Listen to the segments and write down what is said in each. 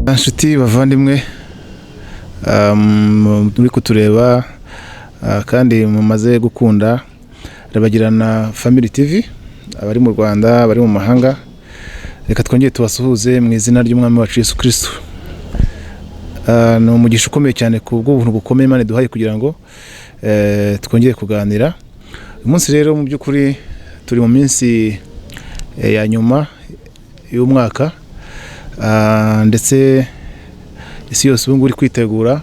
Inshuti bavandimwe muri kutureba kandi mumaze gukunda Rabagirana Family TV, abari mu Rwanda abari mu mahanga, reka twongeye tubasuhuze mu izina ry'umwami wacu Yesu Kristo. No umugisha ukomeye cyane ku bw'ubuntu bukomeye Imana duhaye kugira ngo twongeye kuganira. Uyu munsi rero mu by'ukuri turi mu minsi ya nyuma y'umwaka, ndetse isi yose ubu nguri kwitegura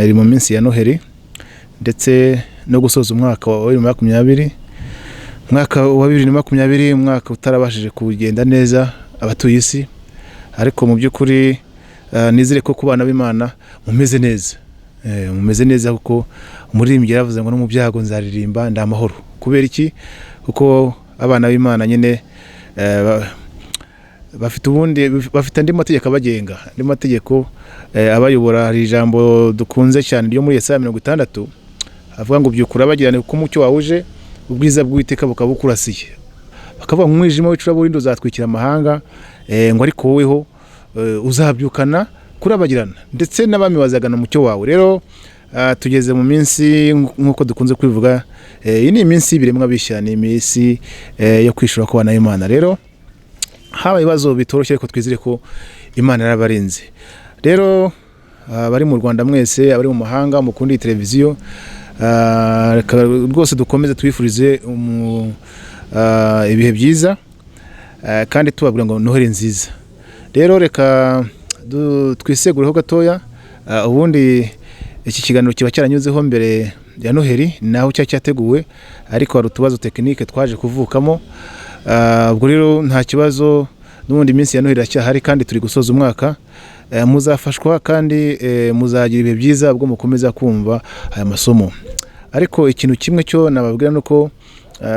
iri mu minsi ya Noheli ndetse no gusoza umwaka wa 2020. Umwaka wa 2020 umwaka utarabashije kugenda neza abatuye isi, ariko mu by'ukuri nizere ko kubana b'Imana mumeze neza. Mumeze neza kuko umuririmbyi yaravuze ngo no mu byago nzaririmba ndamahoro. Kubera iki? Kuko abana b'Imana nyine bafite andi mategeko abagenga, andi mategeko abayobora. Hari ijambo dukunze cyane ryo muri Yesaya 60 avuga ngo byukura bagirane kuko umucyo wawuje ubwiza bw'Uwiteka bukabukurasiye. Bakavuga ngo umwijima w'icuraburindi uzatwikira amahanga, ngo ariko woweho uzabyukana kurabagirana, ndetse n'abami bazagana umucyo wawe. Rero tugeze mu minsi nk'uko dukunze kwivuga, iyi ni iminsi y'ibiremwa bishya, ni iminsi yo kwishura ku bana b'Imana. Rero haba ibibazo bitoroshye, ariko twizire ko Imana yarabarinze. Rero bari mu Rwanda mwese, abari mu mahanga mukundi televiziyo, reka rwose dukomeze twifurize ibihe byiza, kandi tubabwira ngo Noheli nziza. Rero reka twisegureho gatoya, ubundi iki kiganiro kiba cyaranyuzeho mbere ya Noheli, naho cyateguwe, ariko hari utubazo tekinike twaje kuvukamo. Ubwo rero nta kibazo, n'ubundi iminsi ya Noheli iracyahari kandi turi gusoza umwaka. Muzafashwa kandi muzagira ibihe byiza ubwo mukomeza kumva aya masomo. Ariko ikintu kimwe cyo nababwira nuko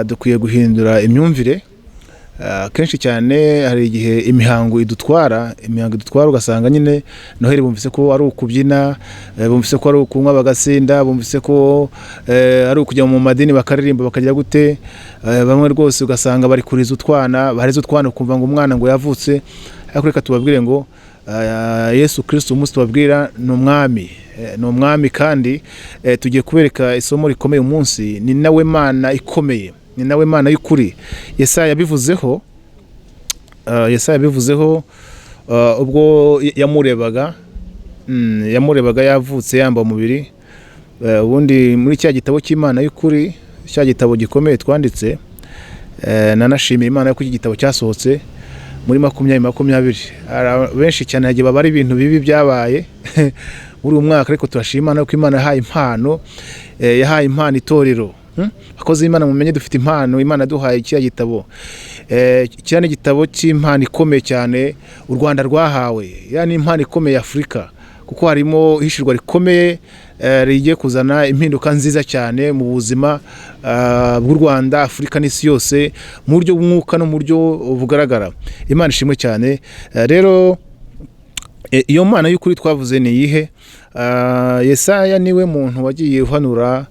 dukwiye guhindura imyumvire. Kenshi cyane hari igihe imihango idutwara ugasanga nyine Noheli bumvise ko ari ukubyina, bumvise ko ari ukunywa bagasinda, bumvise ko ari ukujya mu madini bakaririmba bakagira gute. Bamwe rwose ugasanga bari kuriza utwana, bariza utwana ukumva ngo umwana ngo yavutse. Ariko reka tubabwire ngo Yesu Kristo umunsi tubabwira ni umwami, kandi tugiye kubereka isomo rikomeye umunsi. Ni nawe Mana ikomeye, ni nawe Mana y'ukuri. Yesaya yabivuzeho ubwo yamurebaga yavutse yamba umubiri. Ubundi muri cya gitabo cy'Imana y'ukuri, cya gitabo gikomeye twanditse, nanashimiye Imana yuko iki gitabo cyasohotse muri 2020. Benshi cyane hagiye babari ibintu bibi byabaye muri uyu mwaka, ariko turashima Imana ko Imana yahaye impano itorero. Akoze Imana mumenye dufite impano Imana duhaye cya gitabo. Cyane gitabo cy'impano ikomeye cyane u Rwanda rwahawe, yani impano ikomeye Afrika, kuko harimo hishirwa rikomeye rigiye kuzana impinduka nziza cyane mu buzima bw'u Rwanda, Afrika n'isi yose, mu buryo bw'umwuka no mu buryo bugaragara. Imana ishimwe cyane. Rero iyo Mana y'ukuri twavuze ni yihe? Yesaya niwe muntu wagiye uhanura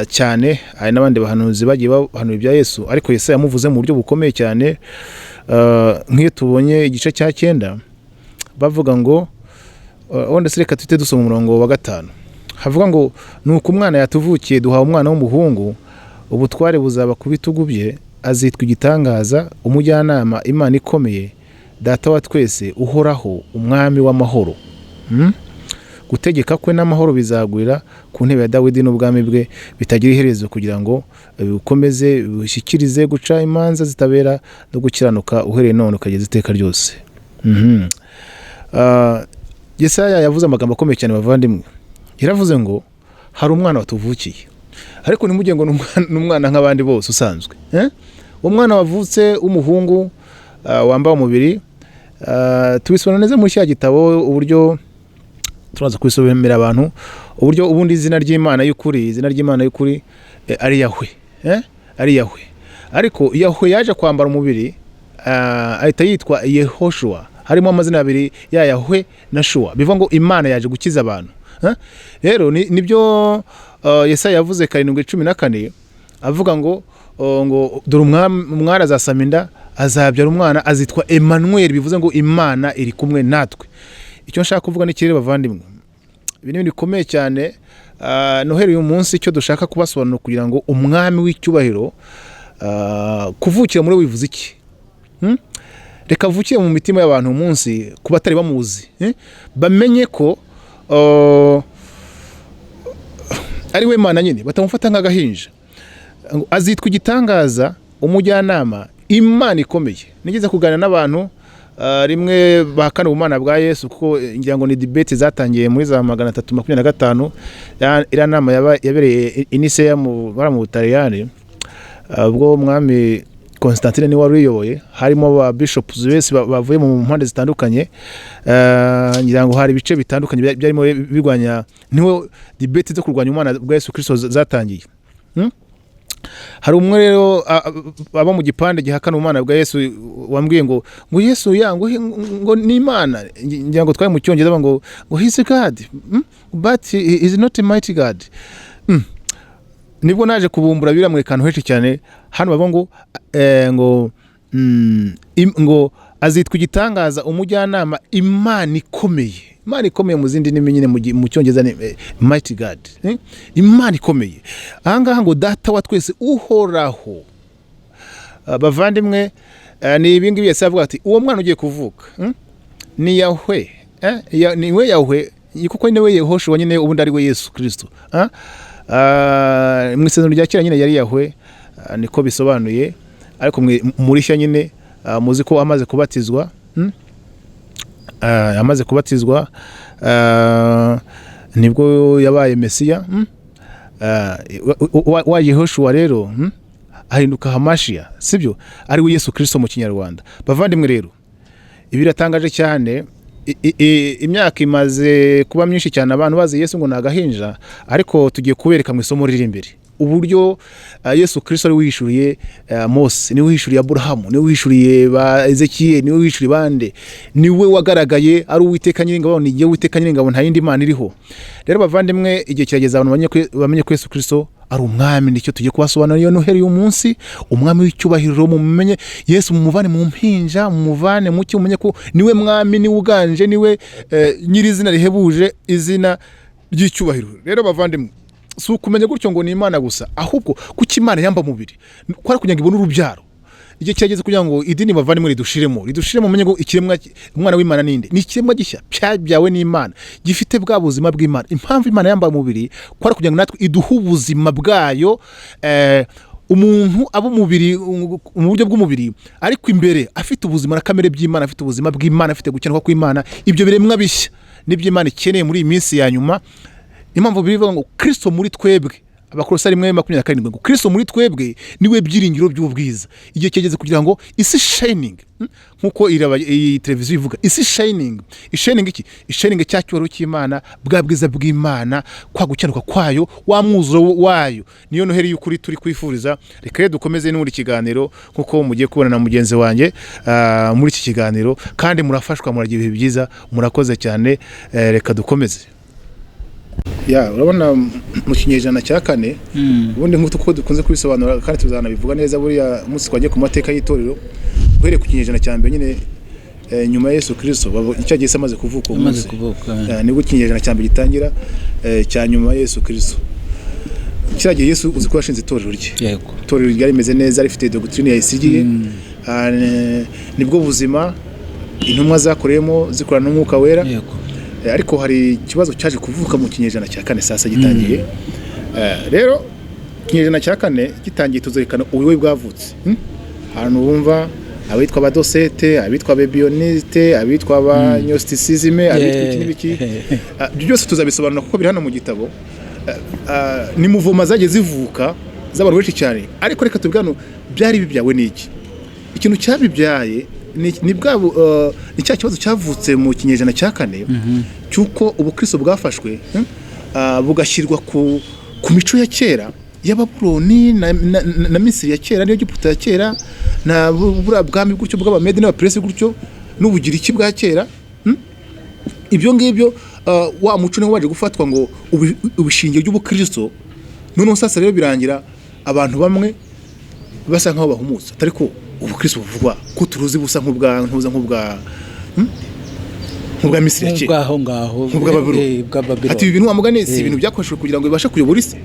cyane, hari n'abandi bahanuzi bagiye bahanura ibya Yesu, ariko Yesaya yamuvuze mu buryo bukomeye cyane. Nk'iyo tubonye igice cya 9 bavuga ngo, wenda reka twite dusoma umurongo wa 5, havuga ngo nuko umwana yatuvukiye duhawe umwana w'umuhungu, ubutware buzaba ku bitugu bye, azitwa igitangaza, umujyanama, Imana ikomeye, Data wa twese, uhoraho, umwami w'amahoro. Gutegeka kwe n'amahoro bizagwira ku ntebe ya Dawidi n'ubwami bwe bitagira iherezo, kugira ngo bikomeze bishyikirize guca imanza zitabera no gukiranuka uhereye none ukageza iteka ryose. Yesaya yavuze amagambo akomeye cyane bavandimwe. Yaravuze ngo hari umwana watuvukiye, ariko nimujye ngo n'umwana nk'abandi bose usanzwe. Umwana wavutse w'umuhungu wambaye umubiri. Tubisona neza muri cya gitabo uburyo turaza kwisobemera abantu, uburyo ubundi izina ry'Imana y'ukuri ari Yahwe. Ari Yahwe. Ariko Yahwe yaje kwambara umubiri, ahita yitwa Yehoshua. Harimo amazina abiri ya Yahwe na Shua, bivuga ngo Imana yaje gukiza abantu. Rero nibyo Yesaya yavuze 7:14, avuga ngo dore umwari azasama inda azabyara umwana azitwa Emmanuel, bivuze ngo Imana iri kumwe natwe. Icyo nshaka kuvuga ni kirere bavandimwe, ibi ni bikomeye cyane. Noheri uyu munsi icyo dushaka kubasobanura kugira ngo umwami w'icyubahiro kuvukira muri wivuze iki? Reka avukire mu mitima y'abantu umunsi kuba atari bamuzi, bamenye ko ari we Mana nyine, batamufata nk'agahinja. Azitwa igitangaza, umujyanama, Imana ikomeye. Nigeze kuganira n'abantu rimwe bahakana ubumana bwa Yesu, kuko ngira ngo ni debate zatangiye muri za 325. Iriya nama yabereye Iniseya mu Butaliyani, ubwo umwami Constantine ni wari uyoboye, harimo aba bishops bese bavuye mu mpande zitandukanye. Ngira ngo hari ibice bitandukanye byarimo bigwanya, niho debate zo kurwanya umwana bwa Yesu Kristo zatangiye. Hari umwe rero aba mu gipande gihakana umwana bwa Yesu wambwiye ngo Yesu ngo ni Imana. Ngira ngo twaye mu cyongereza ngo he is God, but he is not a mighty God. Nibwo naje kubumbura biramwe kantu henshi cyane. Hano bavuga ngo azitwa igitangaza, umujyanama, Imana ikomeye. Imana ikomeye mu zindi ndimi nyine mu cyongereza ni mighty God, Imana ikomeye. Ahangaha ngo data wa twese uhoraho. Bavandimwe, ni ibingibi yese avuga ati uwo mwana ugiye kuvuka ni Yahwe, ni we Yahwe, kuko ni we Yehoshua nyine, ubundi ari we Yesu Kristo. Mu isezerano rya kera nyine yari Yahwe, niko bisobanuye. Ariko murishya nyine muzi ko amaze kubatizwa, nibwo yabaye Mesiya. Wa Yehoshua rero ahinduka Hamashiya, sibyo? Ari we Yesu Kristo mu Kinyarwanda. Bavandimwe rero, ibi biratangaje cyane. Imyaka imaze kuba myinshi cyane abantu bazi Yesu ngo nagahinja, ariko tugiye kubereka mu isomo riri imbere uburyo Yesu Kristo ari wihishuriye Mose, ni wihishuriye Abrahamu, ni wihishuriye ba Ezekiel, ni wihishuriye bande, ni we wagaragaye ari Uwiteka Nyiringabo, ni Uwiteka Nyiringabo, nta yindi Mana iriho. Rero bavandimwe, igihe kirageza abantu bamenye ko Yesu Kristo ari umwami. Nicyo tugiye kubasobanurira iyo Noheri uyu munsi, umwami w'icyubahiro. Mumenye Yesu, mumuvane mu mpinja, mumuvane mu cyo, mumenye ko niwe mwami, niwe uganje, niwe nyirizina rihebuje, izina ry'icyubahiro. Rero bavandimwe, si ukumenya gutyo ngo ni Imana gusa, ahubwo kuko Imana yamba mubiri kwara kugira ngo ibone urubyaro. Igihe cyageze kugira ngo idini bavandimwe ridushiremo mumenye ngo ikiremwa, umwana w'Imana ninde? Ni ikiremwa gishya cyabyawe n'Imana, gifite bwa buzima bw'Imana. Impamvu Imana yamba mubiri kwara kugira ngo natwe iduhe ubuzima bwayo. Umuntu abo mubiri mu buryo bw'umubiri, ariko imbere afite ubuzima na kamere by'Imana, afite ubuzima bw'Imana, afite gukenerwa kw'Imana. Ibyo biremwa bishya nibyo Imana ikeneye muri iyi minsi ya nyuma. Impamvu bivuga ngo Kristo muri twebwe, Abakolosayi 1:27, ngo Kristo muri twebwe niwe byiringiro by'ubwiza. Igihe cyageze kugira ngo isi shining, nkuko iyi televiziyo ivuga, isi shining. Ishining iki? Ishining cyacyoro cy'Imana, bwa bwiza bw'Imana, kwa gukenuka kwayo, wa mwuzuro wayo. Niyo Noheri y'ukuri turi kwifuriza. Reka dukomeze n'uri kiganiro nkuko mugiye kubona na mugenzi wanjye muri iki kiganiro, kandi murafashwa, muragira ibihe byiza, murakoze cyane. Reka dukomeze. Urabona mu kinyejana cya 4, ubundi nk'uko dukunze kubisobanura kandi tuzanabivuga neza, buriya umunsi twagiye ku mateka y'itorero uhereye ku kinyejana cya mbere nyine, nyuma ya Yesu Kristo, icyagiye amaze kuvuka umunsi, nibwo kinyejana cya mbere gitangira, cya nyuma ya Yesu Kristo. Kiragiye Yesu uzi ko yashinze itorero rye. Yego. Itorero ryari rimeze neza, rifite doctrine yayisigiye, nibwo buzima intumwa zakoreyemo zikorana n'Umwuka Wera. Yego. Ariko hari ikibazo cyaje kuvuka mu kinyejana cya 4 sasa gitangiye. Rero kinyejana cya 4 gitangiye tuzerekana ubuyobe bwavutse. Ahantu bumva abitwa abadosete, abitwa abebioniste, abitwa abanyostisizime, abitwa ikindi byose tuzabisobanura kuko biri hano mu gitabo. Ni muvoma zagiye zivuka z'abantu benshi cyane, ariko reka tubwano byari bibyawe n'iki. Ikintu cyabibyaye ni bwa ni cya kibazo cyavutse mu kinyejana cya 4 cyuko ubukristo bwafashwe bugashyirwa ku mico ya kera y'Ababuloni na Misiri ya kera, niyo Egiputa ya kera, na bura bwami gutyo bw'Abamede n'Abaperesi gutyo, n'ubugiriki bwa kera. Ibyo ngibyo wa muco niho waje gufatwa ngo ubishingiro by'ubukristo. None sasa rero birangira abantu bamwe basa nkaho bahumutse, ariko ubukristo buvugwa ko turuzi busa nk'ubwa Misiri ya kera nk'ubwa Babuloni. Ati ibi bintu wamugane si ibintu byakoreshejwe kugira ngo bibashe kuyobora isi.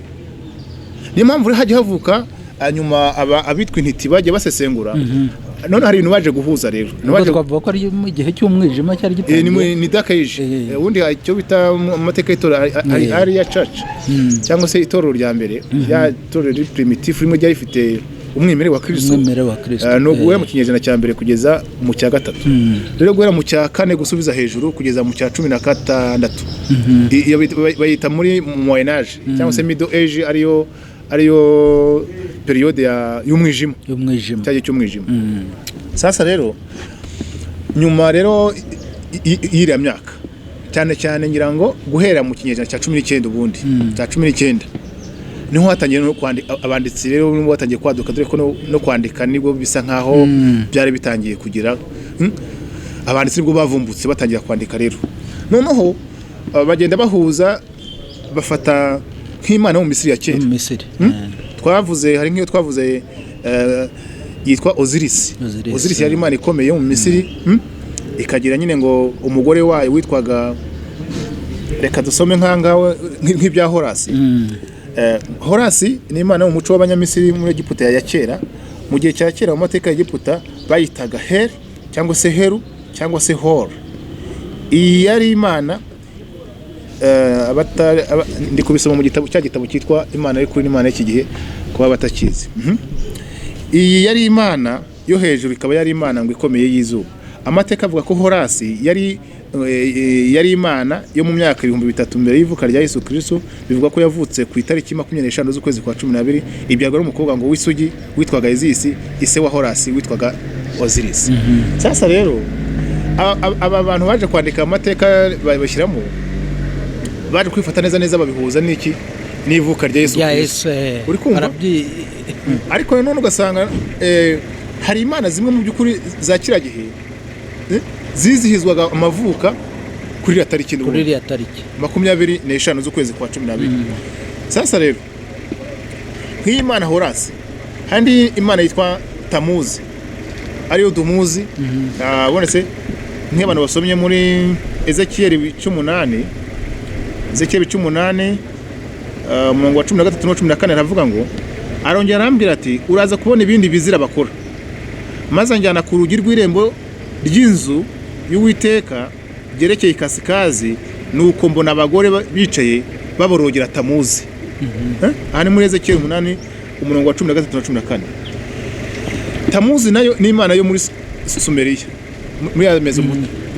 Niyo mpamvu rero hajya havuka hanyuma abitwa intiti bajya basesengura. None hari ibintu baje guhuza rero. Nabaje twavuga ko ari mu gihe cy'umwijima cyari gitangiye. Ni Dark Age. Ubundi icyo bita amateka y'itoro ari ya church cyangwa se itoro rya mbere ya itoro primitive rimwe ryari rifite umwimerere wa Kristo. No guhera mu kinyejana cya mbere kugeza mu cya gatatu. Rero guhera mu cya kane gusubiza hejuru kugeza mu cya 16. Iyo bayita muri Moyen Age cyangwa se Middle Age ariyo periode y'umwijima cyangwa cy'umwijima. Sasa rero nyuma rero y'iriya myaka cyane ngira ngo guhera mu kinyejana cya 19 ubundi cya 19 niho hatangiye no kwandika abanditsi rero nibo batangiye kwaduka dore ko no kwandika nibwo bisa nkaho byari bitangiye kugira abanditsi nibwo bavumbutse batangira kwandika rero noneho bagenda bahuza bafata nk'Imana mu Misiri ya kera. Twavuze hari nk'iyo twavuze yitwa Osiris yari Imana ikomeye mu Misiri ikagira nyine ngo umugore wayo witwaga reka dusome nkangawe nk'ibya Horasi. Horasi ni Imana mu muco w'abanyamisiri muri Egiputa ya kera. Mu gihe cya kera mu mateka ya Egiputa bayitaga Her cyangwa se Heru cyangwa se Hor. Iyi yari Imana ndi kubisoma mu gitabo cyitwa Imana y'ukuri n'Imana y'iki gihe kuba batakizi. Iyi yari Imana yo hejuru ikaba yari Imana ngo ikomeye y'izuba. Amateka avuga ko Horasi yari Imana yo mu myaka 3000 mbere y'ivuka rya Yesu Kristo. Bivuga ko yavutse ku itariki 25 z'ukwezi kwa 12 ibyagwa n'umukobwa ngo w'isugi witwaga Isis, ise wa Horasi witwaga Osiris. Sasa rero aba bantu baje kwandika amateka babashyiramo baje kwifata neza babihuza n'iki n'ivuka rya Yesu Kristo. Uri kumva ariko none ugasanga hari Imana zimwe mu by'ukuri za kiragihe zizihizwaga amavuka kuri ya tariki 25 z'ukwezi kwa 12. Sasa rero nk'Imana Horasi handi Imana yitwa Tamuzi ariyo Dumuzi. Bonetse nk'abantu basomye muri Ezekiel 8 umurongo wa 13 no 14 aravuga ngo arongera arambwira ati uraza kubona ibindi bizira bakora maze njyana ku rugi rw'irembo ry'inzu y'Uwiteka gerekeye ikasikazi nuko mbona abagore bicaye baborogera Tamuzi. Aha muri Ezekiel 8 umurongo wa 13 na 14. Tamuzi nayo ni Imana yo muri Sumeriya muri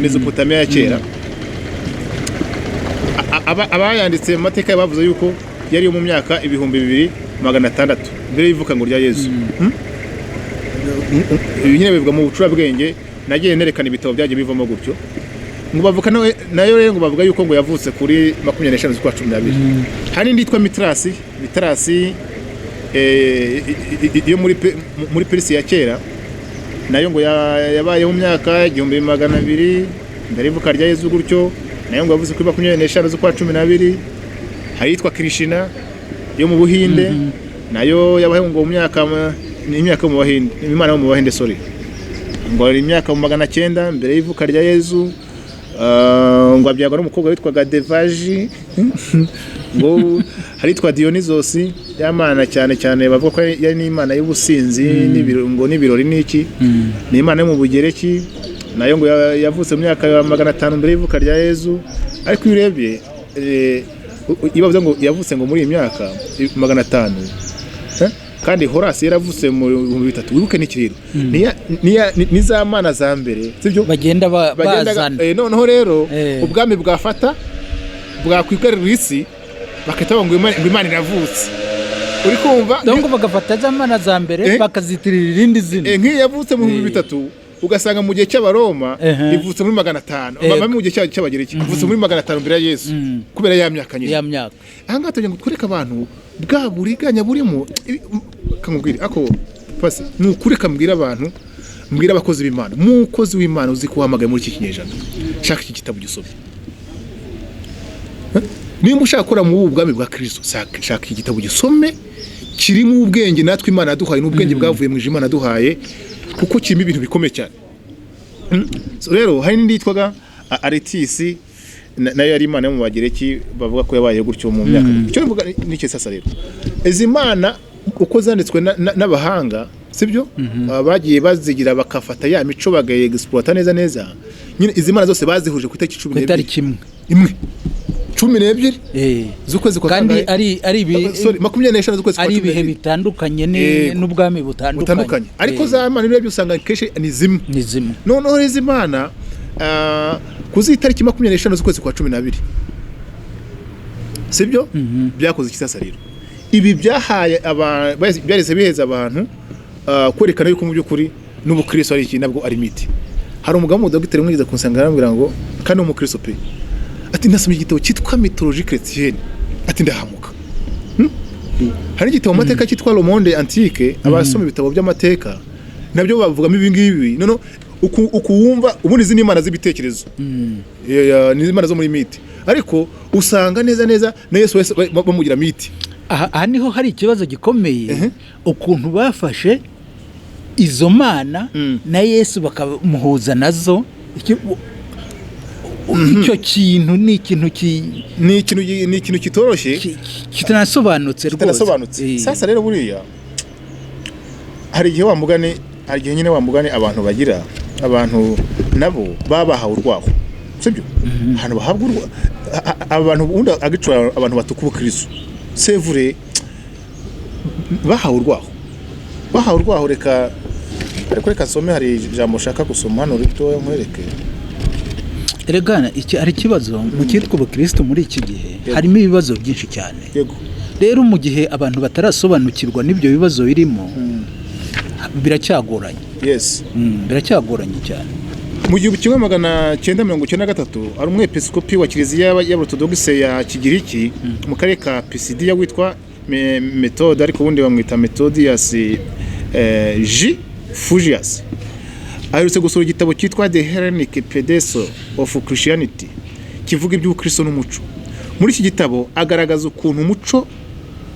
Mesopotamia ya kera. Abayanditse mu mateka bavuze yuko yari mu myaka 2600 mbere y'ivuka ngo rya Yesu. Nyine bivuga mu bucurabwenge nagiye nerekana ibitabo byaje bivamo gutyo ngo bavuka nayo rero ngo bavuga yuko ngo yavutse kuri 25 z'ukwa 12. Hari nditwa Mitrasi yo muri Perisi ya kera nayo ngo yabaye mu myaka 1200 mbere y'ivuka rya Yesu gutyo nayo ngo yavuze kuri 25 z'ukwa 12. Hayitwa Krishna yo mu Buhinde nayo yabaye ngo mu myaka mu Bahinde Imana yo mu Bahinde ngo ari imyaka mu 900 mbere y'ivuka rya Yesu. Ngo abyagwa n'umukobwa witwaga Devaji ngo haritwa Dionysos y'Imana cyane bavuga ko yari n'Imana y'ubusinzi n'ibirori n'iki ni Imana yo mu Bugereki nayo ngo yavutse mu myaka 500 mbere y'ivuka rya Yesu. Ariko urebye ibavuze ngo yavutse ngo muri iyi myaka 500 kandi Horasi yaravutse mu 2003. Wibuke n'ikiriro ni za Mana za mbere sibyo bagenda bazana. Noneho rero ubwami bwafata bwakwigarurira isi bakahita ngo Imana iravutse. Uri kumva donc bagafata za Mana za mbere bakazitirira irindi zina. Nk'iyo yavutse mu 2003 ugasanga mu gihe cy'Abaroma ivutse muri 500 mu gihe cy'Abagereki ivutse muri 500 mbere ya Yesu kubera ya myaka nyine. Aha ngaha tujya ngo twereka abantu bwa buriganya burimo kamubwira ako pasi nukureka mbwira abantu mbwira abakozi b'Imana mukozi w'Imana uzi kuhamagaye muri iki kinyejana shaka iki gitabo gisome. Nimba ushaka gukora mu bwami bwa Kristo shaka iki gitabo gisome kirimo ubwenge natwe Imana yaduhaye n'ubwenge bwavuye mu Imana yaduhaye kuko kirimo ibintu bikomeye cyane. So rero hari n'indi yitwaga Aretisi nayo yari imana yo mu Bagereki bavuga ko yabaye gutyo mu myaka. Icyo bivuga n'iki sasa rero, izi mana uko zanditswe n'abahanga sibyo, bagiye bazigira bakafata ya mico bagaye exploiter neza nyine izi mana zose bazihuje ku itariki 12 imwe 12 z'ukwezi kwa kandi ari 25 z'ukwezi kwa 12 ari ibihe bitandukanye n'ubwami butandukanye ariko za mana rero usanga keshe ni zimwe noneho izi mana kuzi itariki 25 z'ukwezi kwa 12 sibyo byakoze ikisasa rero. Ibi byahaye byareze biheza abantu kwerekana yuko mu by'ukuri n'ubukristo ari iki nabwo ari miti. Hari umugabo mu dogiteri mwiza kunsanga arambwira ngo kandi umukristo pe ati ndasomye igitabo cyitwa mythologie chrétienne ati ndahamuka. Hari igitabo amateka cyitwa Le Monde Antique abasoma ibitabo by'amateka nabyo bavugamo ibi ngibi nono ukuwumva ubundi izi n'imana z'ibitekerezo ni imana zo muri miti ariko usanga neza na Yesu wese bamugira miti. Aha niho hari ikibazo gikomeye ukuntu bafashe izo mana na Yesu bakamuhuza nazo. Icyo kintu ni ikintu kitoroshye kitanasobanutse rwose. Sasa rero buriya hari igihe nyine wamugane abantu bagira abantu nabo babahawe urwaho sibyo hano bahabwa abantu ubundi agicura abantu batukuba Kristo sevure bahawe urwaho reka some hari ijambo shaka gusoma hano rito nkwereke. Eregana iki ari kibazo mu cyitwa ubukristo muri iki gihe harimo ibibazo byinshi cyane. Rero mu gihe abantu batarasobanukirwa n'ibyo bibazo birimo biracyagoranye. Biracyagoranye cyane. Mu 1993 ari umwepiskopi wa Kiliziya y'Aborthodoxe ya Kigiriki mu karere ka Pisidia witwa Methode ariko ubundi bamwita Methodius J Fugius aherutse gusura igitabo cyitwa The Hellenic Pedestal of Christianity kivuga iby'ubukristo n'umuco. Muri iki gitabo agaragaza ukuntu umuco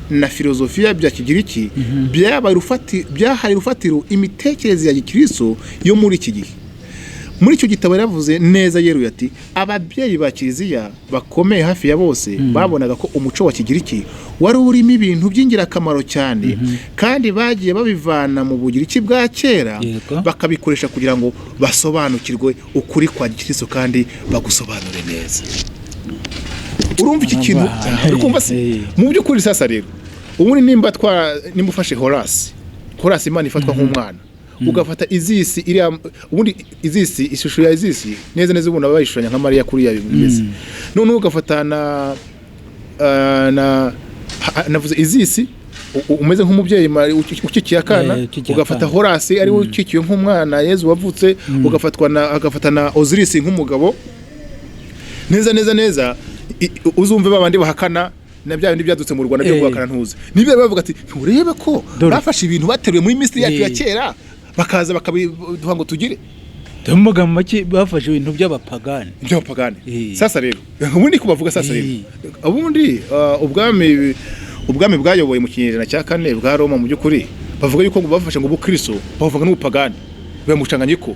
na filozofiya bya Kigiriki byahaye urufatiro imitekerereze ya Gikristo yo muri iki gihe. Muri icyo gitabo yaravuze neza yeruye ati ababyeyi ba Kiliziya bakomeye hafi ya bose babonaga ko umuco wa Kigiriki wari urimo ibintu by'ingirakamaro cyane kandi bagiye babivana mu Bugiriki bwa kera bakabikoresha kugira ngo basobanukirwe ukuri kwa Gikristo kandi bagusobanure neza. Urumva iki kintu urikumva se mu by'ukuri sasa rero ubundi nimba ufashe Horace Imana ifatwa nk'umwana ugafata Izisi iri ubundi Izisi ishusho ya Izisi neza ubona bayishushanya nka Mariya kuri ya bimeze none ugafata navuze Izisi umeze nk'umubyeyi ukikiye akana ugafata Horace ari we ukikiye nk'umwana Yezu wavutse agafata na Osiris nk'umugabo neza uzumve babandi bahakana na bya bindi byadutse mu Rwanda byo guhakana ntuze nibyo bavuga ati urebe ko bafashe ibintu bateruye muri Misiri yacu ya kera bakaza bakabiduha ngo tugire Tumuga make bafashe ibintu by'abapagani sasa rero ubundi kubavuga sasa rero ubundi ubwami bwayoboye mu kinyejana cya 4 bwa Roma mu by'ukuri bavuga yuko ngo bafashe ngo ubukristo bavuga n'ubupagani bamucanganyiko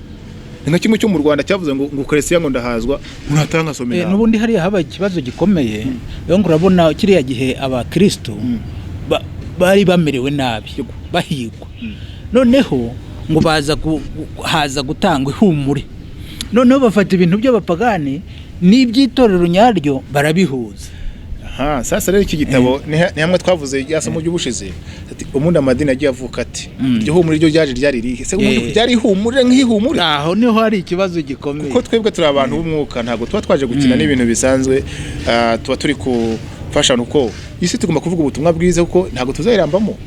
nka kimwe cyo mu Rwanda cyavuze ngo Kristo ngo ndahazwa munatanga somera n'ubundi hari haba ikibazo gikomeye yo ngo urabona kiriya gihe abakristo bari bamerewe nabi bahigwa noneho ngo haza gutanga ihumure noneho bafata ibintu by'abapagani n'iby'itorero nyaryo barabihuza. Sasa rero iki gitabo ni hamwe twavuze yasomo by'ubushize ati umuntu amadini agiye avuka ati iryo humure ryo ryaje ryari rihe se umuntu byari ihumure nk'ihumure aho niho hari ikibazo gikomeye kuko twebwe turi abantu b'umwuka ntabwo tuba twaje gukina n'ibintu bisanzwe tuba turi kufasha nuko isi tugomba kuvuga ubutumwa bwiza kuko ntabwo tuzayirambamo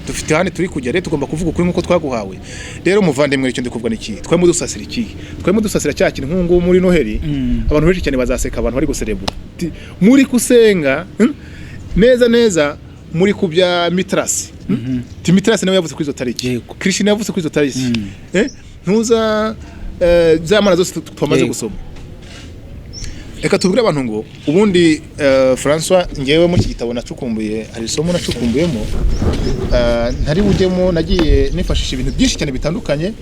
dufite hane turi kujya rero tugomba kuvuga ukuri nkuko twaguhawe. Rero muvandimwe icyo ndikuvuga niki twemwe dusasira iki twemwe dusasira cyakini nk'ungu muri Noheli abantu benshi cyane bazaseka abantu bari guserebura muri kusenga neza muri kubya Mitrasi Mitrasi nawe yavuze kuri izo tariki Krishna yavuze kuri izo tariki ntuza zamana zose twamaze gusoma reka tubwire abantu ngo ubundi François ngewe muri iki gitabo nacukumbuye hari isomo nacukumbuyemo ntari bujyemo nagiye nifashisha ibintu byinshi cyane bitandukanye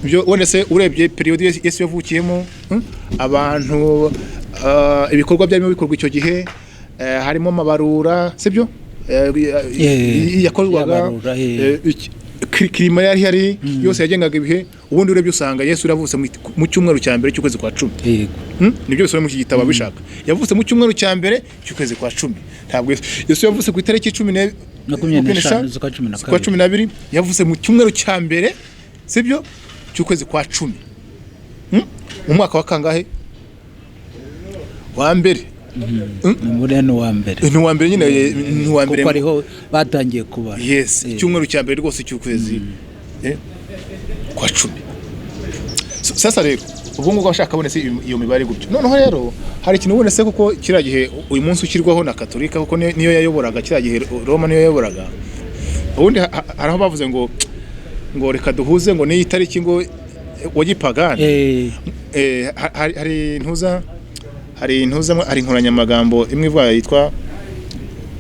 byo wone se urebye period Yesu yavukiyemo abantu ibikorwa byarimo bikorwa icyo gihe harimo amabarura sibyo yakorwaga kirima yari hari yose yagengaga ibihe ubundi urebye usanga Yesu yavutse mu cyumweru cya mbere cy'ukwezi kwa 10 nibyo bisore mu gitabo bishaka yavutse mu cyumweru cya mbere cy'ukwezi kwa 10 ntabwo Yesu yavutse ku itariki 10 z'ukwa 12 yavutse mu cyumweru cya mbere sibyo cy'ukwezi kwa 10 mu mwaka wa kangahe wa mbere muri no wa mbere nyine ni wa mbere kuko ariho batangiye kuba yes cyumweru cya mbere rwose cy'ukwezi kwa 10 sasa rero ubwo ngo bashaka bonese iyo mibare gutyo noneho rero hari ikintu bonese kuko kiragihe uyu munsi ukirwaho na Katolika kuko niyo yayoboraga kiragihe Roma niyo yayoboraga ubundi haraho bavuze ngo reka duhuze ngo ni itariki ngo wagipagani hari inkoranyamagambo imwe ivuga yitwa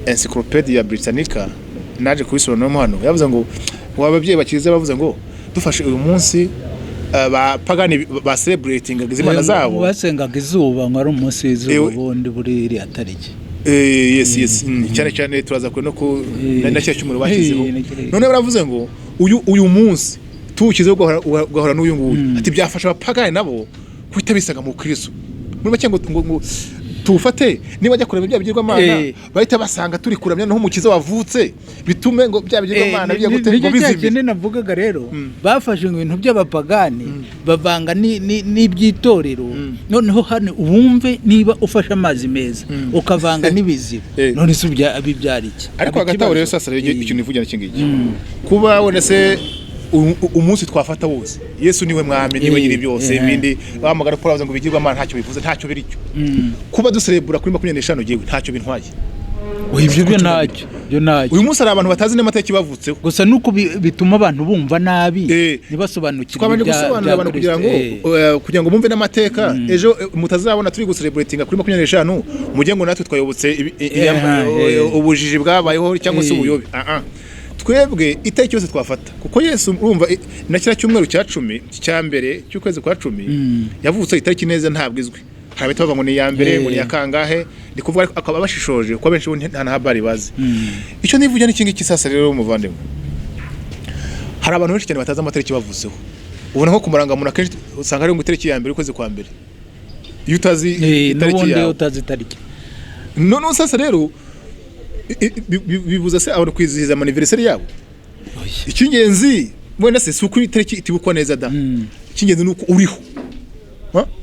Encyclopedia Britannica naje kubisobanuramo hano yavuze ngo ababyeyi bakize bavuze ngo dufashe uyu munsi pagani ba celebrating izimana zabo basengaga izuba ngo ari umunsi w'izuba bundi buri iri atariki yes cyane turaza ko no ku ndashya cy'umuro bakizeho none baravuze ngo uyu munsi tukizeho gahora n'uyu nguyu ati byafasha abapagani nabo kwita bisaga mu Kristo muri make ngo tufate niba ajya kureba bya bigirwamana bahita basanga turi kuramya no umukiza wavutse bitume ngo bya bigirwamana bijya gutegwa bizimye none navugaga rero bafashe ibintu by'abapagani bavanga n'iby'itorero noneho hano ubumve niba ufashe amazi meza ukavanga n'ibiziba none se bibyara iki ariko hagataho rero sasa rero ikintu nivugira n'ikingiki kuba wone se umunsi twafata wose Yesu niwe mwami niwe nyiri byose ibindi bamagara ko bavuze ngo bigirwamana ntacyo bivuze ntacyo biricyo kuba duserebura kuri 25 gihe ntacyo bintwaye ibyo ntacyo uyu munsi ari abantu batazi n'amateka bavutseho gusa nuko bituma abantu bumva nabi nibasobanukirwa twabanje gusobanurira abantu kugira ngo bumve n'amateka ejo mutazabona turi gucelebratinga kuri 25 mujye ngo natwe twayobotse ubujiji bwabayeho cyangwa se ubuyobe twebwe itariki yose twafata kuko Yesu urumva na kira cyumweru cya 10 cya mbere cy'ukwezi kwa 10 yavutse itariki neza ntabwo izwi hari bitavuga ngo ni ya mbere ngo ni ya kangahe ndikuvuga akaba bashishoje kuko benshi nta habari bazi icyo nivuga n'ikindi kisasa rero umuvandimwe hari abantu benshi cyane bataza amatariki bavutseho ubona nko kumuranga muntu akenshi usanga ari ngo itariki ya mbere ukwezi kwa mbere iyo utazi itariki yawe utazi itariki none sasa rero bibuza se abantu kwizihiza anniversary yabo icyingenzi wenda se suko itariki itibukwa neza da icyingenzi nuko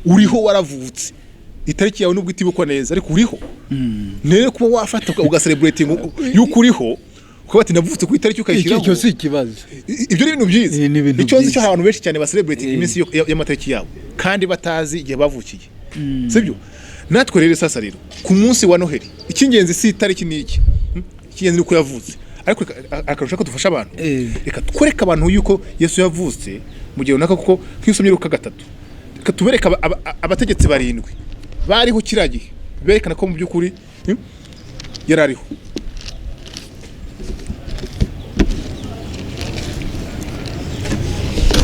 uriho waravutse itariki yawe nubwo itibukwa neza ariko uriho nere kuba wafata ugaselebrating yuko uriho kuko bati navutse ku itariki ukayishyiraho icyo si ikibazo ibyo ni ibintu byiza icyo nzi cyo abantu benshi cyane baselebrating iminsi y'amatariki yabo kandi batazi igihe bavukiye sibyo natwe rero sasa rero ku munsi wa Noheli icyingenzi si itariki niki icyingenzi nuko yavutse ariko akarusha ko dufasha abantu reka twereka abantu yuko Yesu yavutse mu gihe runaka kuko nk'isomye Luka 3 reka tubereka abategetsi barindwi bariho kiragihe berekana ko mu by'ukuri yarariho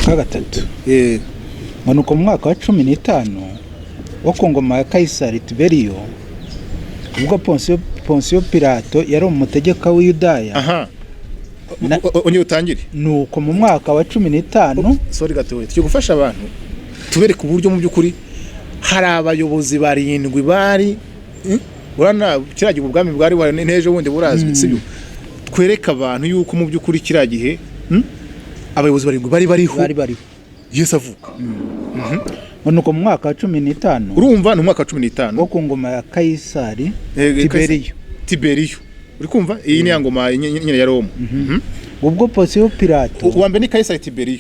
Luka 3 manuko mu mwaka wa 15 wo ku ngoma ya Kaisari Tiberio ubwo Poncio Pilato yari umutegeka w'Iyudaya onye utangire nuko mu mwaka wa 15 sorry gatowe cyo gufasha abantu tubereka uburyo mu by'ukuri hari abayobozi barindwi bari urana kiragihe ubwami bwari wari neje wundi burazwi sibyo twereka abantu yuko mu by'ukuri kiragihe abayobozi barindwi bari bariho Yesu avuka nuko mu mwaka wa 15 urumva no mwaka wa 15 wo ku ngoma ya Kaisari Tiberio uri kumva iyi ni ngoma nyine ya Roma ubwo Poncio Pilato uwa mbere ni Kaisari Tiberio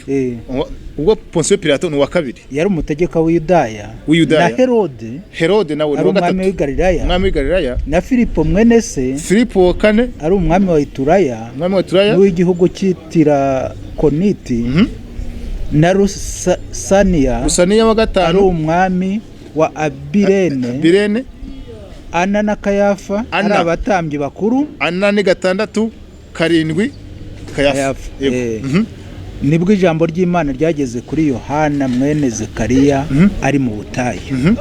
ubwo Poncio Pilato ni wa kabiri yari umutegeka w'Iyudaya na Herode nawe ni wa gatatu umwami w'Galilaya na Filipo mwene se Filipo wa kane ari umwami wa Ituraya w'igihugu cyitira Koniti na Rusaniya wa gatanu ari umwami wa Abirene, Birene, Ana na Kayafa ari Ana. abatambyi bakuru. Ana ni 6, 7 Kayafa. Yego. Nibwo ijambo ry'Imana ryageze kuri Yohana mwene Zekariya ari mu butayu.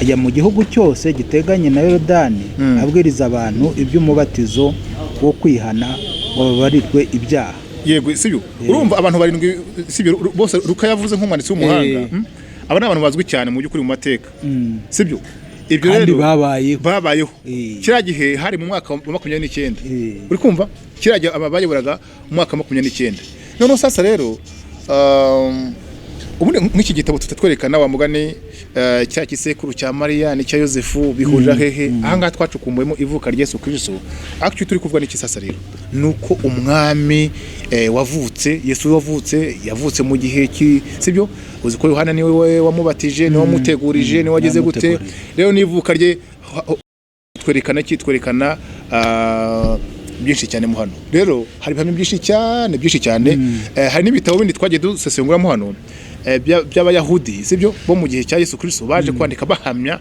Ajya mu gihugu cyose giteganye na Yorodani abwiriza abantu iby'umubatizo wo kwihana ngo babarirwe ibyaha. Yego, sibyo. Urumva abantu 7 sibyo bose Luka yavuze nk'umwanditsi w'umuhanga. Aba ni abantu bazwi cyane mu by'ukuri mu mateka. Sibyo. Ibyo rero babayeho. Kira gihe hari mu mwaka wa 29. Uri kumva? Kira gihe aba bayoboraga mu mwaka wa 29. None sasa rero ubundi nk'iki gitabo tutatwerekana wa mugani cya kisekuru cya Mariya n'icya Yosefu bihurira hehe. Aha ngaha twacukumbuємо ivuka rya Yesu Kristo. Actually turi kuvuga n'iki sasa rero nuko umwami wavutse, Yesu yavutse mu gihe sibyo uzi ko Yohana niwe wamubatije, niwe wamutegurije, niwe wageze gute. Rero n'ivuka rye twerekana byinshi cyane mu hano. Rero hari bihamye byinshi cyane hari n'ibitabo bindi twagiye dusesenguramo hano by'abayahudi sibyo bo mu gihe cya Yesu Kristo baje kwandika bahamya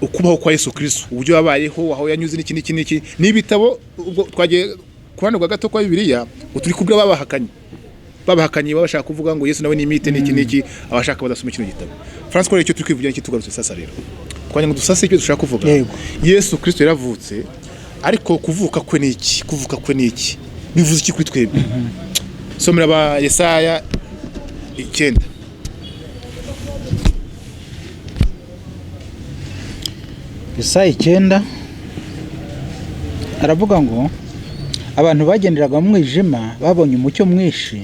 ukubaho kwa Yesu Kristo, uburyo yabayeho, aho yanyuze n'iki n'ibitabo twagiye kuranirwa gato kwa Bibiliya turi kubwira babahakanye babashaka kuvuga ngo Yesu nawe ni imite n'iki abashaka badasoma kino gitabo. Francois rero icyo turi kwivugira iki tugarutse sasa rero twanya ngo dusase icyo dushaka kuvuga. Yesu Kristo yaravutse, ariko kuvuka kwe niki bivuze iki kuri twebwe? Somera ba Yesaya 9. Yesaya 9 aravuga ngo abantu bagenderaga mu mwijima babonye umucyo mwinshi,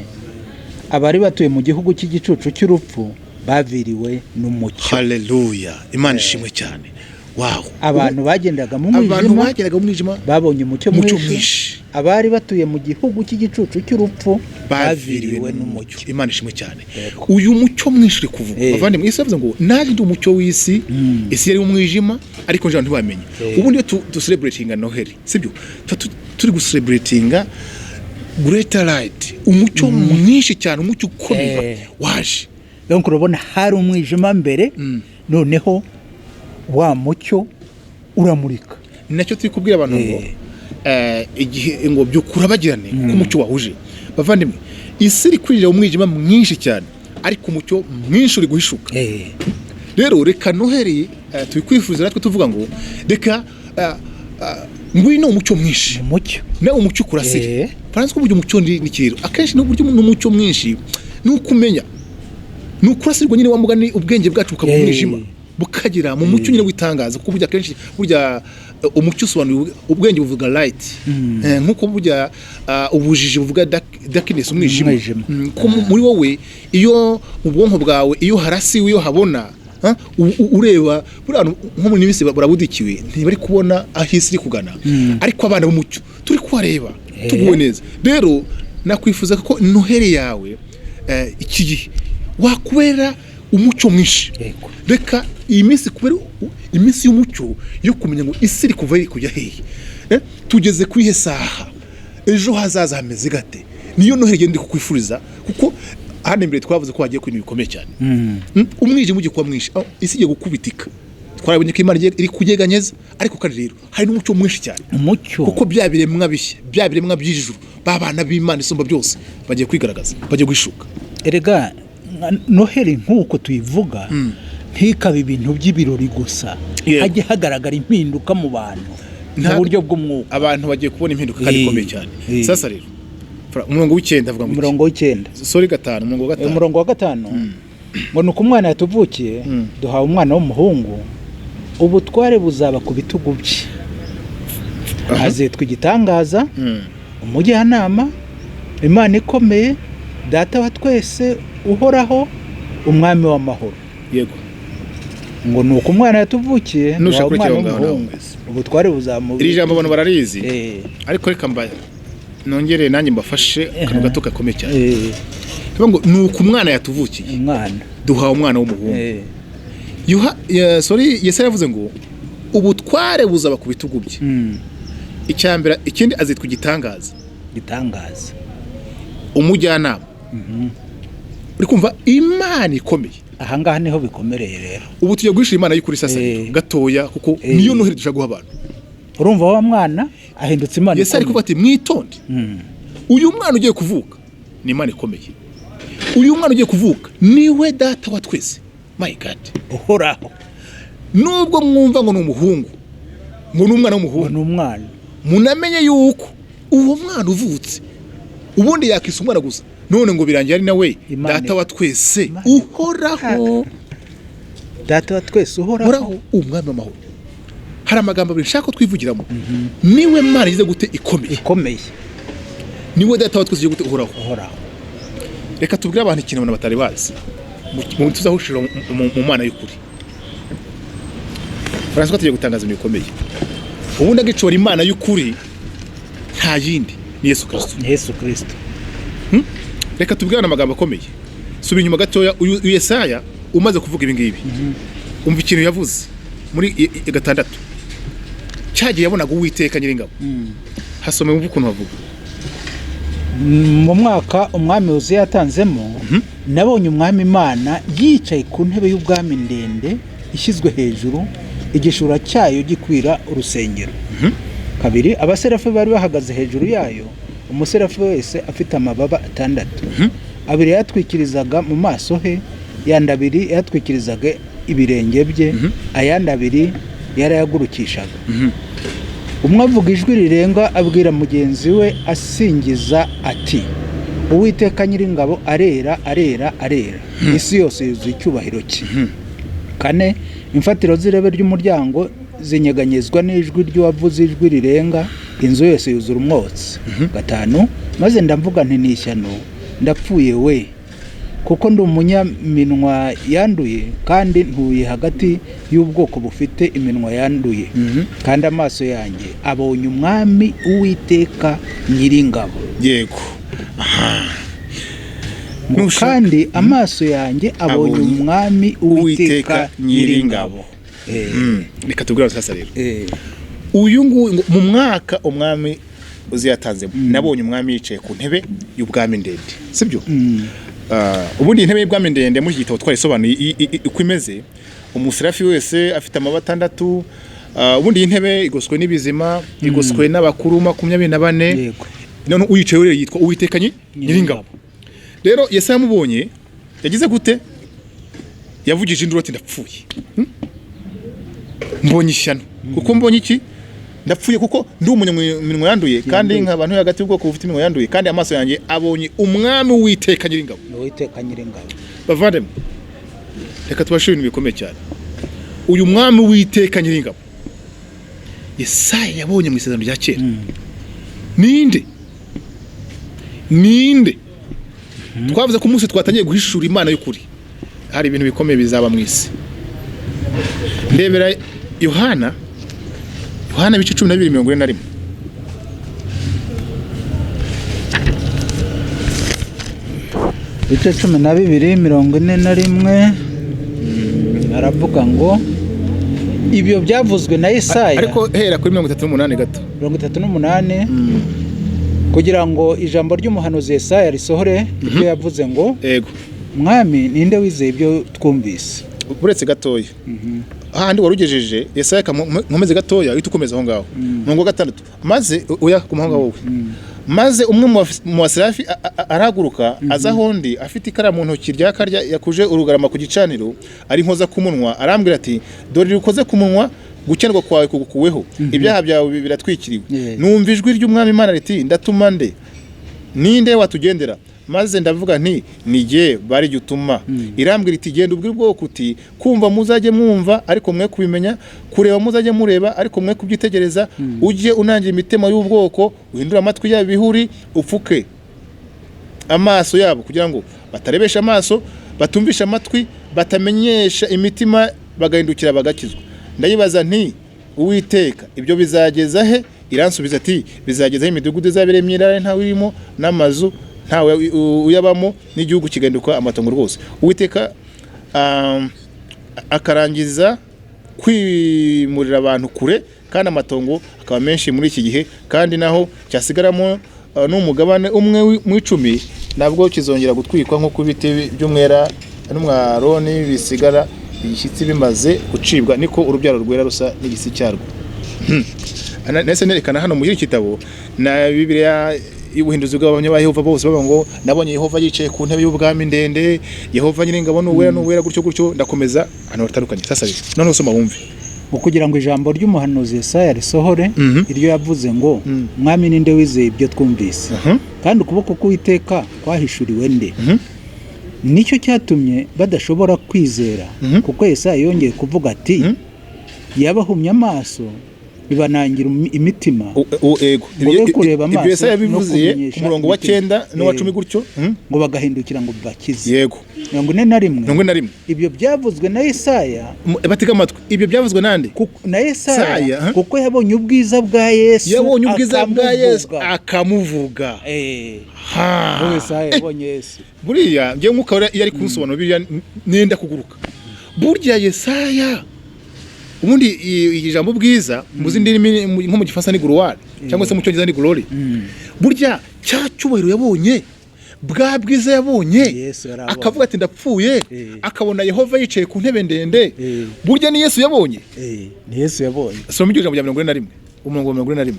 abari batuye mu gihugu cy'igicucu cy'urupfu baviriwe n'umucyo. Haleluya, Imana ishimwe cyane. Wow. Abantu bagendaga mu mwijima babonye umucyo mwinshi, abari batuye mu gihugu cy'igicucu cy'urupfu baviriwe n'umucyo. Imana ishimwe cyane. Uyu mucyo mwinshi uri kuvuga bavande mwese bavuze ngo naje ndi umucyo w'isi, isi yari umwijima ariko nje ntibamenye. Ubundi tu celebrating Noheli sibyo turi gu celebrating greater light, umucyo mwinshi cyane, umucyo ukomeye waje. Donc urabona hari umwijima mbere, noneho wa mucyo uramurika. Nacyo turi kubwira abantu ngo igihe ngo byukurabagirane kuko umucyo wahuje bavandimwe. Isi iri kwirira umwijima mwinshi cyane ariko umucyo mwinshi uri guhishuka. Rero reka Noheli tubikwifuza natwe tuvuga ngo reka ngwino umucyo mwinshi, na umucyo kurasire. Francois uburyo umucyo ni kiriro akenshi n'uburyo n'umucyo mwinshi nukumenya nukurasirwa nyine wa mugani ubwenge bwacu bukaba umwijima bukagira mu mucyo nyine witangaza kuko burya kenshi burya umucyo usobanura ubwenge buvuga light nkuko burya ubujiji buvuga darkness umwijima ko muri wowe iyo mu bwonko bwawe iyo harasi iyo habona ureba buri ahantu nko muri bise barabudikiwe ntibari kubona ahisi iri kugana ariko abana b'umucyo turi kubareba tuguwe neza. Rero nakwifuza ko Noheli yawe iki gihe wakubera umucyo mwinshi. Reka iyi minsi kubera iminsi y'umucyo yo kumenya ngo isi iri kuva iri kujya hehe, tugeze kuri he saha, ejo hazaza hameze gate. Niyo Noheli igenda kukwifuriza kuko hano imbere twavuze ko hagiye kwintu bikomeye cyane. Umwijima ugiye kuba mwinshi, isi igiye gukubitika. Twarabonye ko Imana iri kugeganyeza ariko kandi rero hari n'umucyo mwinshi cyane. Umucyo kuko byabiremwa bishye, byabiremwa by'ijuru, babana b'Imana isumba byose bagiye kwigaragaza, bagiye gushuka. Erega Noheli nkuko tuyivuga ntikabe ibintu by'ibirori gusa, hajye hagaragara impinduka mu bantu mu buryo bw'umwuka. Abantu bagiye kubona impinduka kandi ikomeye cyane. Sasa rero umurongo w'9 avuga ngo umurongo w'9 sorry 5 umurongo wa 5 ngo nuko umwana yatuvukiye duhawe umwana w'umuhungu, ubutware buzaba ku bitugu bye, azitwa igitangaza, umujyanama, Imana ikomeye, data wa twese, uhoraho, umwami w'amahoro. Yego, ngo nuko umwana yatuvukiye duhawe umwana w'umuhungu, ubutware buzaba. Iri jambo abantu bararizi ariko reka mbaye nongere nanjye mbafashe akantu gato gakomeye cyane. Ngo nuko umwana yatuvukiye, umwana duhawe umwana w'umuhungu. Yesaya yavuze ngo ubutware buzaba ku bitugu bye. Icyambere ikindi azitwa igitangaza, umujyanama. Uri kumva Imana ikomeye ahangaha niho bikomereye rero. ubu tugiye guhishira Imana y'ukuri sasa gatoya kuko niyo noheri dushaka guha abantu. Urumva wa mwana ahindutse Imana. Yesu ari kuvuga ati mwitonde, uyu mwana ugiye kuvuka ni Imana ikomeye, uyu mwana ugiye kuvuka niwe data wa twese, my God, uhoraho. Nubwo mwumva ngo ni umuhungu, ngo ni umwana w'umuhungu, ni umwana, munamenye yuko uwo mwana uvutse ubundi yakisa umwana gusa, none ngo birangiye ari nawe data wa twese uhoraho. Data wa twese uhoraho, umwami w'amahoro. Hari amagambo abiri nshaka twivugiramo. Niwe Mana igize gute ikomeye, niwe data wa twese igize gute uhoraho. Reka tubwire abantu ikintu abantu batari bazi mu tuzahushira mu Mana y'ukuri. Francois tugiye gutangaza ibintu bikomeye. Ubundi agicora Imana y'ukuri nta yindi ni Yesu Kristo. Reka tubwire amagambo akomeye. Subira inyuma gatoya, Yesaya umaze kuvuga ibi ngibi. Umva ikintu yavuze muri 6 cyagiye yabonaga Uwiteka Nyiringabo. Hasome mu ukuntu havuga. Mu mwaka umwami Uziya yatanzemo, nabonye umwami Imana yicaye ku ntebe y'ubwami ndende ishyizwe hejuru, igishura cyayo gikwira urusengero. Kabiri, abaserafi bari bahagaze hejuru yayo, umuserafi wese afite amababa 6. Abiri yatwikirizaga mu maso he, yandi abiri yatwikirizaga ibirenge bye, ayandi abiri yarayagurukishaga. Umwe avuga ijwi rirenga abwira mugenzi we asingiza ati, Uwiteka Nyiringabo arera, arera, arera, isi yose yuzuye icyubahiro cye. 4, imfatiro z'irebe ry'umuryango zinyeganyezwa n'ijwi ry'uwavuze ijwi rirenga, inzu yose yuzura umwotsi. 5, maze ndamvuga nti ni ishyano, ndapfuye we, kuko ndi umunyaminwa yanduye, kandi ntuye hagati y'ubwoko bufite iminwa yanduye. Kandi amaso yanjye abonye umwami Uwiteka Nyiringabo. Yego. Kandi amaso yanjye abonye umwami Uwiteka Nyiringabo. Reka tubwire sasa rero. Uyu mu mwaka umwami uziyatanzemo, nabonye umwami yicaye ku ntebe y'ubwami ndende, sibyo? Ubundi intebe y'ubwami ndende muri gitabo twarisobanuye uko imeze. Umuserafi wese afite amababa 6. Ubundi intebe igoswe n'ibizima, igoswe n'abakuru 24. None uyicaye rero yitwa Uwiteka Nyiringabo. Rero Yesaya yamubonye yagize gute? Yavugije induru ati ndapfuye. Mbonye ishyano. Kuko mbonye iki? Ndapfuye kuko ndi umunyaminwa yanduye, kandi nk'abantu hagati y'ubwoko bufite iminwa yanduye, kandi amaso yanjye abonye umwami Uwiteka Nyiringabo. Uwiteka Nyiringabo. Bavandem, reka tubashe ibintu bikomeye cyane. Uyu mwami Uwiteka Nyiringabo Yesaya yabonye mu isezerano rya kera. Ninde? Twavuze ko umunsi twatangiye guhishura Imana y'ukuri hari ibintu bikomeye bizaba mu isi. Ndebera Yohana bice 12:41. Bice 12:41 aravuga ngo ibyo byavuzwe na Yesaya, ariko hera kuri 38 gato. 38 kugira ngo ijambo ry'umuhanuzi Yesaya risohore ibyo yavuze ngo, yego, mwami ninde wizeye ibyo twumvise? Uretse gatoya. Handi warugejeje Yesaya nkomeze gatoya uhita ukomeza aho ngaho. Ngo 6 maze uya kumuhanga wowe. Maze umwe mu baserafi araguruka aza hondi afite ikaramu ntoki rya karya yakuje urugarama ku gicaniro, ari nkoza ku munwa, arambwira ati dore rukoze ku munwa, gukenwa kwawe kugukuweho, ibyaha byawe biratwikiriwe. Numva ijwi ry'umwami Imana riti ndatuma nde? Ninde watugendera? Maze ndavuga nti nije bari gutuma. Irambwira iti genda ubwira ubwoko uti kumva muzajye mwumva ariko mwe kubimenya, kureba muzajye mureba ariko mwe kubyitegereza, ujye unangira imitema y'ubwoko, uhindura amatwi yabo bihuri, upfuke amaso yabo kugira ngo batarebesha amaso, batumvisha amatwi, batamenyesha imitima, bagahindukira bagakizwa. Ndayibaza nti Uwiteka ibyo bizageza he? Iransubiza ati bizageza he imidugudu izabiremyira nta wirimo n'amazu ntawe uyabamo, n'igihugu kigenduka amatongo rwose. Uwiteka akarangiza kwimurira abantu kure, kandi amatongo akaba menshi muri iki gihe, kandi naho cyasigaramo n'umugabane umwe mu 10 nabwo kizongera gutwikwa nko ku biti by'umwera n'umwaroni bisigara igishyitsi bimaze gucibwa niko urubyaro rwera rusa n'igisi cyarwo. Nese nerekana hano muri kitabo na Bibiliya y'ubuhinduzi bw'abanya ba Yehova bose baba ngo nabonye Yehova yicaye ku ntebe y'ubwami ndende, Yehova nyine ngabo n'uwera gutyo ndakomeza hano batandukanye. Sasa none usoma wumve kugira ngo ijambo ry'umuhanuzi Yesaya risohore iryo yavuze ngo mwami ninde wizeye ibyo twumvise kandi ukuboko k'Uwiteka kwahishuriwe nde. Nicyo cyatumye badashobora kwizera kuko Yesaya yongeye kuvuga ati yabahumye amaso bibanangira imitima. Ego kureba amaso ibyo Yesaya bivuze ku murongo wa 9 no wa 10 gutyo ngo bagahindukira ngo bakize. Yego 41 ibyo byavuzwe na Yesaya. Batega amatwi ibyo byavuzwe nande na Yesaya kuko yabonye ubwiza bwa Yesu akamuvuga. Yesaya yabonye Yesu buriya ngiye nkuka yari kunsobanura biriya nenda kuguruka. Burya Yesaya ubundi ijambo bwiza muzi ndimi nko mu Gifaransa ni gloire cyangwa se mu Cyongereza ni glory. Burya cyacyubahiro yabonye bwa bwiza yabonye akavuga ati ndapfuye akabona Yehova yicaye ku ntebe ndende. Burya ni Yesu yabonye. Ni Yesu yabonye. Soma ijambo rya 41 umurongo wa 41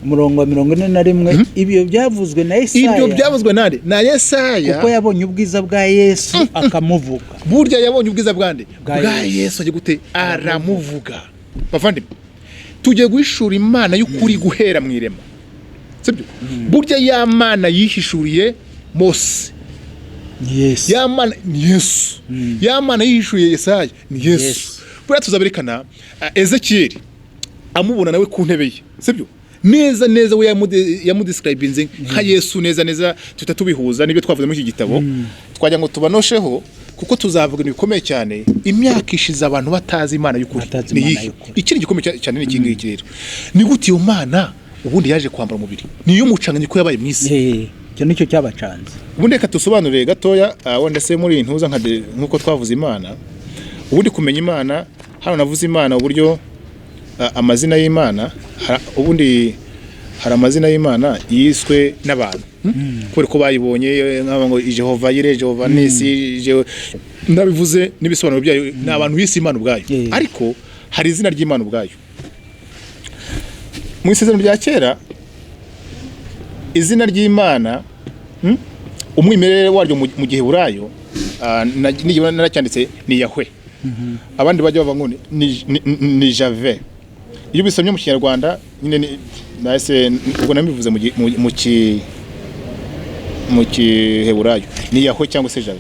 umurongo wa 41 ibyo byavuzwe na Yesaya. Ibyo byavuzwe nande na Yesaya kuko yabonye ubwiza bwa Yesu akamuvuga. Burya yabonye ubwiza bwande bwa Yesu aje gute aramuvuga. Bavandimwe tujye guhishura Imana y'ukuri guhera mu irema. Sibyo burya ya Mana yihishuriye Mose ni Yesu. Ya Mana ni Yesu. Ya Mana yihishuriye Yesaya ni Yesu. Burya tuzaberekana Ezekiel amubona nawe ku ntebe ye. Sibyo neza we yamudescribinze nka Yesu neza tutatubihuza nibyo twavuze muri iki gitabo. Twajya ngo tubanosheho kuko tuzavuga ibikomeye cyane imyaka ishize abantu batazi Imana y'ukuri. Ikindi gikomeye cyane ni kingi rero ni gute iyo Mana ubundi yaje kwambara umubiri niyo mucanganyiko yabaye mwisi. Cyo nicyo cyabacanze. Ubundi reka tusobanurire gatoya wenda se muri intuza nkuko twavuze Imana. Ubundi kumenya Imana hano navuze Imana uburyo amazina y'Imana ubundi hari amazina y'Imana yiswe n'abantu kubera ko bayibonye nk'abango Jehova Yire, Jehova Nisi, ndabivuze nibisobanuro byayo n'abantu bise Imana ubwayo. Ariko hari izina ry'Imana ubwayo mu isezerano rya kera. Izina ry'Imana umwimerere waryo mu gihe burayo nigibona naracyanditse ni Yahwe. Abandi bajya bava ngo ni Jave. Iyo bisomye mu Kinyarwanda nyine nase ubwo namivuze mu Heburayo ni Yahwe cyangwa se Jave.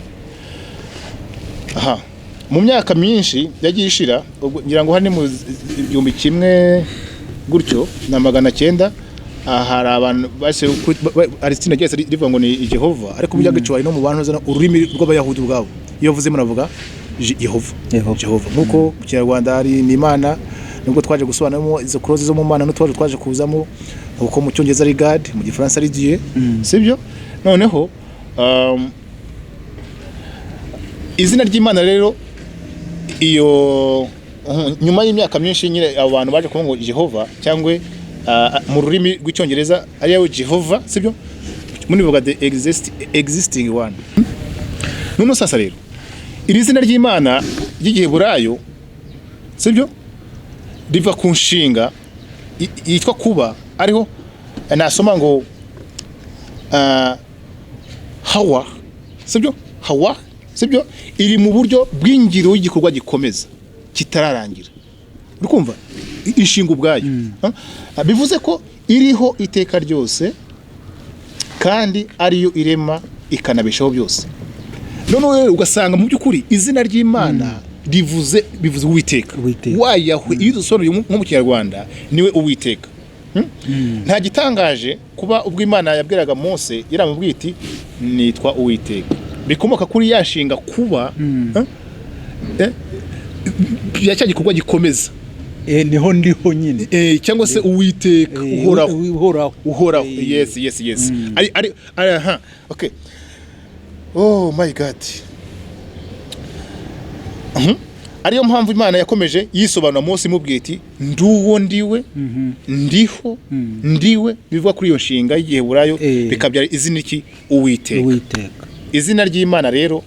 Mu myaka myinshi yagiye ishira ngira ngo hari mu 1000 gutyo na 900 hari abantu base Aristine cyese rivuga ngo ni Jehova ariko bujya gicwa no mu bantu zana ururimi rw'abayahudi ubwabo. Iyo vuze muravuga Jehova nkuko mu Kinyarwanda hari ni Imana nubwo twaje gusobanamo izo cross zo mu Mana no twaje kuzamo uko mu Cyongereza ari God mu Gifaransa ari Dieu. Sibyo noneho izina ry'Imana rero iyo nyuma y'imyaka myinshi nyine abantu baje kuvuga ngo Jehova cyangwa mu rurimi rw'Icyongereza ariyo Jehova. Sibyo muri bivuga the existing one. None sasa rero iri zina ry'Imana ry'igihe burayo sibyo riva ku nshinga yitwa kuba ariho nasoma ngo Hawa. Sibyo Hawa sibyo iri mu buryo bw'ingiro y'igikorwa gikomeza kitararangira. Urukumva inshinga ubwayo bivuze ko iriho iteka ryose kandi ariyo irema ikanabeshaho byose. None ugasanga mu by'ukuri izina ry'Imana bivuze Uwiteka. Wayahwe iyo dusonoye nko mu Kinyarwanda niwe Uwiteka. Nta gitangaje kuba ubwo Imana yabwiraga Mose yaramubwiye iti nitwa Uwiteka. Bikomoka kuri yashinga kuba cya gikorwa gikomeza. Niho ndiho nyine cyangwa se Uwiteka uhoraho. Yes. Ari okay. Oh my God. Ariyo mpamvu Imana yakomeje yisobanura Mose imubwiye iti nduwo ndiwe ndiwe bivuga kuri iyo nshinga y'igihe burayo bikabyara izina iki Uwiteka. Izina ry'Imana rero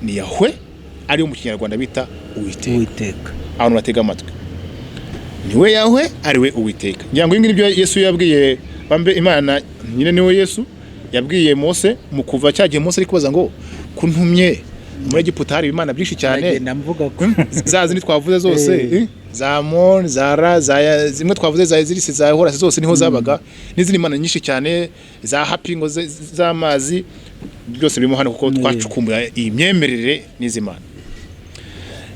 ni Yahwe, ariyo mu kinyarwanda bita Uwiteka. Abantu batega amatwi, niwe Yahwe, ariwe Uwiteka. ngira ngo ibi nibyo Yesu yabwiye bambe Imana nyine niwe Yesu yabwiye Mose mu kuva cyagiye Mose ari kubaza ngo kuntumye muri Egiputa hari imana byinshi cyane, za zindi twavuze zose za Amon, za Ra, za zimwe twavuze za Ezirisi, za Horasi, zose niho zabaga, n'izindi mana nyinshi cyane za Hapi ngo z'amazi, byose birimo hano kuko twacukumbura imyemerere n'izi mana.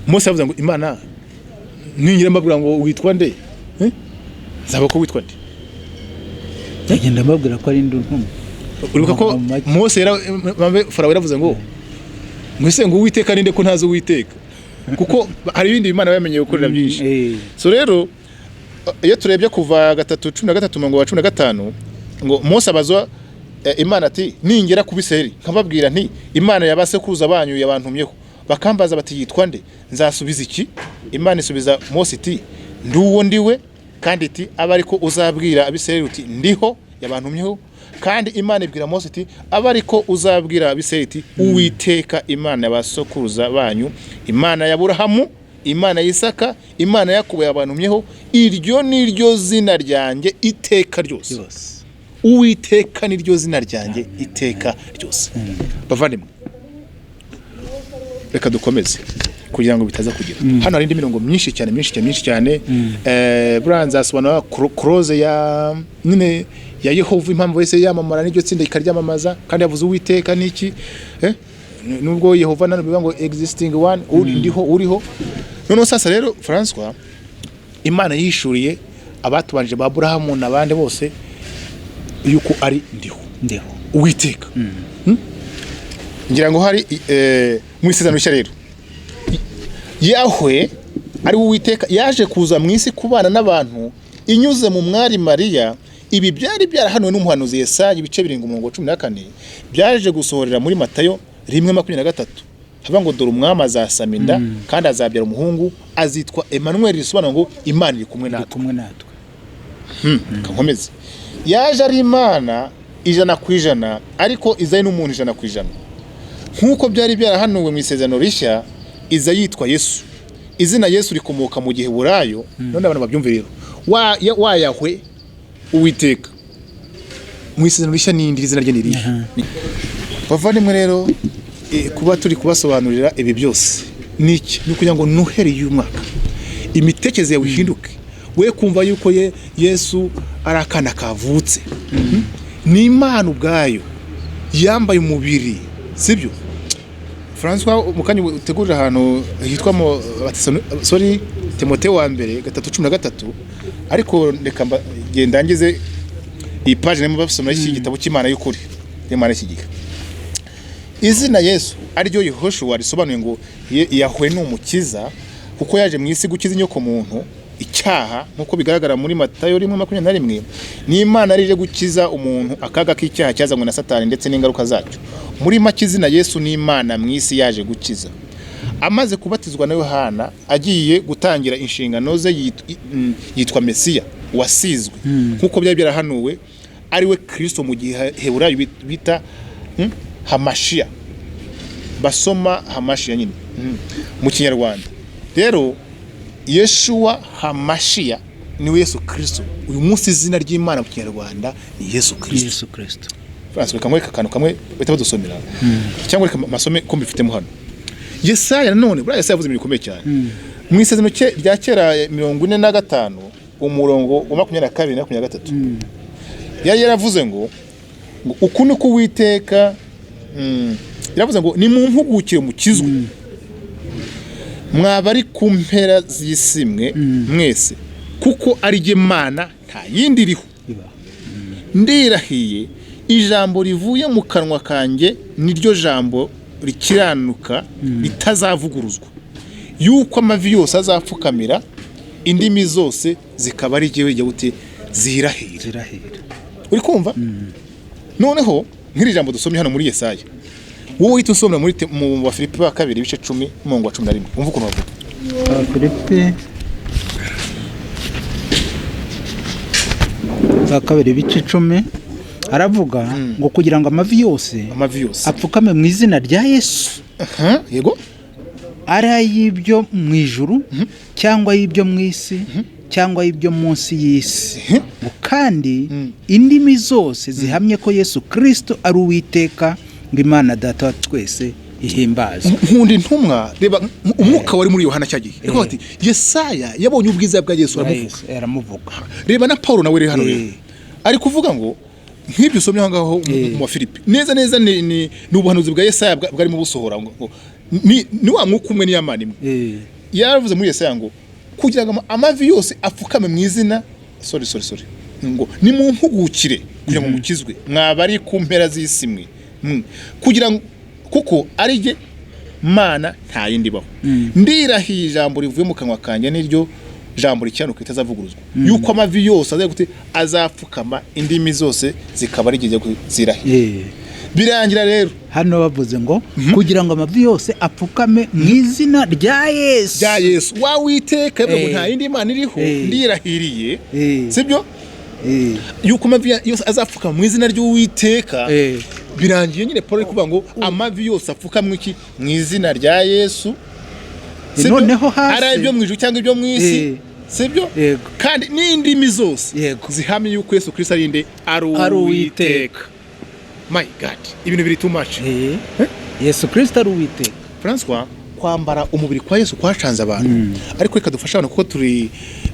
Mose yavuze ngo Imana ningira mbabwira ngo witwa nde, zaba ko witwa nde, yagenda mbabwira ko ari nduntumwe. uribuka ko Mose Farawo yaravuze ngo mwese ngo Uwiteka ninde ko ntazi Uwiteka, kuko hari ibindi Imana bamenye gukorera byinshi. So rero iyo turebye kuva 3:13-15 ngo Mose abazwa Imana ati ningera ku Bisirayeli nkababwira nti Imana yabasekuruza banyu yabantumyeho, bakambaza bati yitwa nde, nzasubiza iki? Imana isubiza Mose iti nduwo ndiwe, kandi iti aba ariko uzabwira Abisirayeli uti ndiho yabantumyeho. Kandi Imana ibwira Mose iti aba ariko uzabwira Abisirayeli iti Uwiteka Imana yabasokuruza banyu, Imana ya Aburahamu, Imana ya Isaka, Imana ya Yakobo yabantumyeho, iryo niryo zina ryanjye iteka ryose. Uwiteka niryo zina ryanjye iteka ryose. Bavandimwe, reka dukomeze kugira ngo bitaza kugira hano hari indi mirongo myinshi cyane Brands asobanura close ya nyine ya Yehova, impamvu wese yamamara n'iryo tsinda ikaryamamaza, kandi yavuze Uwiteka niki nubwo Yehova nano bivuga ngo existing one, ndiho uriho. None sasa rero François, Imana yishuriye abatubanje ba Aburahamu n'abandi bose yuko ari ndiho Uwiteka. Ngira ngo hari mu isezerano rishya rero Yahwe ari Uwiteka yaje kuza mu isi kubana n'abantu inyuze mu mwari Mariya. Ibi byari byarahanuwe n'umuhanuzi Yesaya ibice 7:14 byaje gusohorera muri Matayo 1:23 hava ngo dore umwami azasama inda kandi azabyara umuhungu azitwa Emmanuel, risobanura ngo Imana iri kumwe natwe. Kankomeze, yaje ari Imana 100% ariko izayi n'umuntu 100%, nkuko byari byarahanuwe mu isezerano rishya. Iza yitwa Yesu, izina Yesu rikomoka mu gihe burayo. None abantu babyumve rero wa Yahwe Uwiteka mu isezerano rishya n'indi izina rye nirihe. Bavandimwe rero kuba turi kubasobanurira ibi byose niki ni kugira ngo Noheli y'umwaka imitekerereze yawe ihinduke, we kumva yuko Yesu ari akana kavutse, ni Imana ubwayo yambaye umubiri, sibyo? François mukanya utegurira ahantu hitwa Timotheo wa mbere 3:13, ariko reka ndangize iyi page nemo basoma iki gitabo cy'Imana y'ukuri, Imana y'ikigika. Izina Yesu aryo Yehoshua risobanuye ngo Yahwe n'umukiza, kuko yaje mu isi gukiza inyoko muntu icyaha, nkuko bigaragara muri Matayo 1:21. Ni Imana rije gukiza umuntu akaga k'icyaha cyazanywe na Satani ndetse n'ingaruka zacyo. Muri make izina Yesu ni Imana mu isi yaje gukiza. Amaze kubatizwa na Yohana agiye gutangira inshingano ze yitwa Mesiya wasizwe, nkuko byari byarahanuwe ari we Kristo mu gihe Heburayo bita Hamashiya, basoma Hamashiya nyine mu kinyarwanda. Rero Yeshua Hamashiya ni Yesu Kristo. Uyu munsi izina ry'Imana mu kinyarwanda ni Yesu Kristo. François kamwe kamwe bita badusomera cyangwa reka masome ko mbifitemo hano. Yesaya none bura Yesaya yavuze ibintu bikomeye cyane mu isezerano rya kera 45 umurongo wa 22-23 yari yaravuze ngo uku niko Uwiteka yaravuze ngo ni mu mpugukire mukizwe mwaba ari ku mpera z'isimwe mwese, kuko ari jye Mana nta yindi iriho. Ndirahiye ijambo rivuye mu kanwa kanjye niryo jambo rikiranuka ritazavuguruzwa, yuko amavi yose azapfukamira, indimi zose zikaba ari jyewe jya gute zirahira. Uri kumva? Noneho nk'iri jambo dusomye hano muri Yesaya, wowe uhita usomera muri mu Filipi 2:10-11. Umva ukuntu bavuga. Filipi 2:10 aravuga ngo kugira ngo amavi yose apfukame mu izina rya Yesu yego, ari ay'ibyo mu ijuru cyangwa ay'ibyo mu isi cyangwa ay'ibyo munsi y'isi, ngo kandi indimi zose zihamye ko Yesu Kristo ari Uwiteka, ngo Imana Data wa twese ihimbazwe. Nkunda intumwa, reba umwuka wari muri Yohana cyagiye reka ati Yesaya yabonye ubwiza bwa Yesu aramuvuga. Reba na Paulo nawe hano ari kuvuga ngo nk'ibyo usomye aho ngaho mu Filipi neza neza ni ubuhanuzi bwa Yesaya bwari mu busohora ngo ni wa mwuka umwe ni Imana imwe. Yaravuze muri Yesaya ngo kugira ngo amavi yose apfukame mu izina sorry ngo ni mu mpugukire kugira ngo mukizwe mwabari ku mpera z'isi mwe kugira ngo kuko ari je Mana nta yindi baho. Ndirahiye ijambo rivuye mu kanwa kanje niryo jambo ricyanuka itazavuguruzwa yuko amavi yose azapfukama indimi zose zikaba rigije zirahiye. Birangira rero hano bavuze ngo kugira ngo amavi yose apfukame mu izina rya Yesu wa Uwiteka, ngo nta yindi Mana iriho, ndirahiriye sibyo yuko amavi yose azapfukama mu izina ry'Uwiteka. Birangiye nyine Paul kuvuga ngo amavi yose apfukamwe iki mu izina rya Yesu, noneho hasi ari ibyo mu ijuru cyangwa ibyo mu isi, sibyo, kandi n'indimi zose zihamye yuko Yesu Kristo ari inde, ari Uwiteka. My God, ibintu biri too much. Yesu Kristo ari Uwiteka. François, kwambara umubiri kwa Yesu kwacanze abantu, ariko reka dufasha abantu kuko turi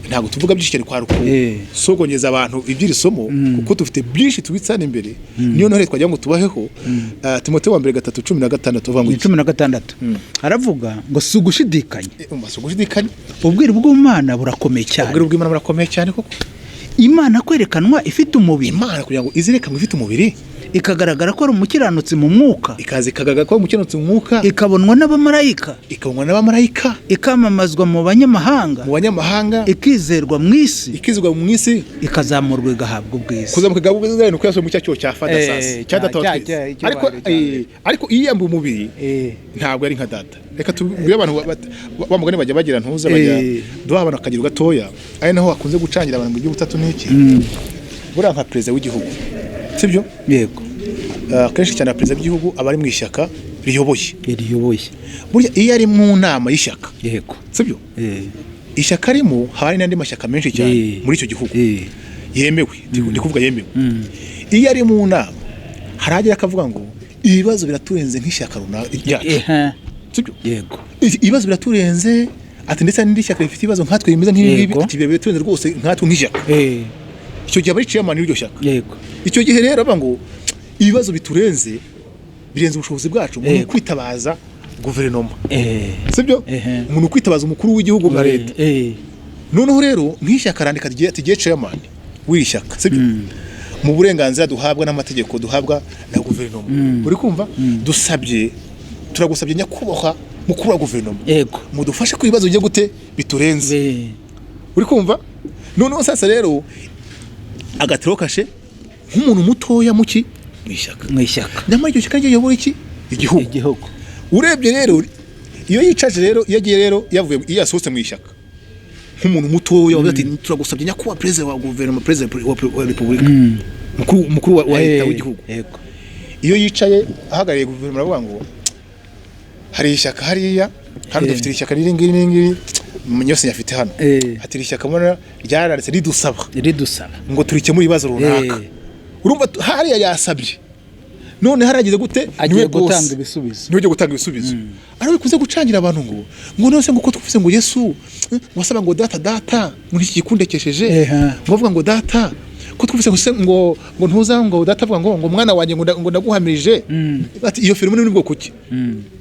ntago tuvuga byinshi cyane kwa ruko sogonyeza abantu ibyiri somo kuko dufite byinshi tubitsana imbere. Niyo none twagira ngo tubaheho. Timotheo wa 3:16 tuvuga ngo 16 aravuga ngo sugushidikanya, sugushidikanya ubwira bw'Imana burakomeye cyane. Ubwira bw'Imana burakomeye cyane koko. Imana kwerekanwa ifite umubiri, Imana kugira ngo izerekanwe ifite umubiri, ikagaragara ko ari umukiranutsi mu mwuka, ikagaragara ko ari umukiranutsi mu mwuka, ikabonwa n'abamarayika, ikamamazwa mu banyamahanga, ikizerwa mu isi, ikazamurwa igahabwa ubwiza. Kuzamuka igahabwa ubwiza ni kuyasoma mu cyacho cya Fada sasa cya Data wa twese. Ariko iyambu umubiri ntabwo ari nka Data. Reka tubwire abantu bamugane bajya bagira ntuza bajya duha abantu akagira gatoya, ari naho akunze gucangira abantu mu gihe butatu n'iki bura nka president w'igihugu, sibyo? Yego. Kenshi cyane president w'igihugu abari mu ishyaka riyoboye burya iyo ari mu nama y'ishyaka, yego, sibyo? Ishyaka rimo hari n'andi mashyaka menshi cyane muri icyo gihugu yemewe, ndi kuvuga yemewe. Iyo ari mu nama haragira akavuga ngo ibibazo biraturenze nk'ishyaka runaka ryacu, sibyo? Yego. Ibibazo biraturenze ati ndetse n'indi shyaka rifite ibibazo nkatwe bimeze nk'ibi, ati biraturenze rwose nkatwe nk'ishyaka. Icyo gihe abari chairman w'iryo shyaka. Yego. Icyo gihe rero aba ngo ibibazo biturenze birenze ubushobozi bwacu mu kwitabaza guverinoma, sibyo? Umuntu kwitabaza umukuru w'igihugu na leta. Noneho rero nk'ishyaka randika ati giye chairman w'ishyaka, sibyo? Mu burenganzira duhabwa n'amategeko duhabwa na guverinoma. Uri kumva? Turagusabye nyakubahwa mukuru wa guverinoma, yego, mudufashe ku bibazo bigiye gute biturenze. Uri kumva? Noneho sasa rero agatero kashe nk'umuntu mutoya muki mu ishyaka nyamara icyo kikagiye yobora iki igihugu. Urebye rero iyo yicaje rero yagiye rero yavuye yasohotse mu ishyaka nk'umuntu mutoya wavuze ati turagusabye nyakubahwa president wa guverinoma, president wa republika, mukuru wa leta w'igihugu. Yego. Iyo yicaye ahagariye guverinoma aravuga ngo hari ishyaka hariya hano dufite ishyaka n'ingiri Munyose yafite hano, ati ishyaka mbona ryararetse ridusaba ngo turike muri ibibazo runaka. Urumva hariya yasabye, none haragize gute niwe gutanga ibisubizo, niwe gutanga ibisubizo. Ari we kuze gucangira abantu ngo nose ngo ko tuvuze ngo Yesu wasaba ngo data muri iki gikundekesheje, ngovuga ngo data ko twuvuze ngo ntuza ngo data avuga ngo mwana wanjye ngo ndaguhamirije, ati iyo filime ni bwo kuki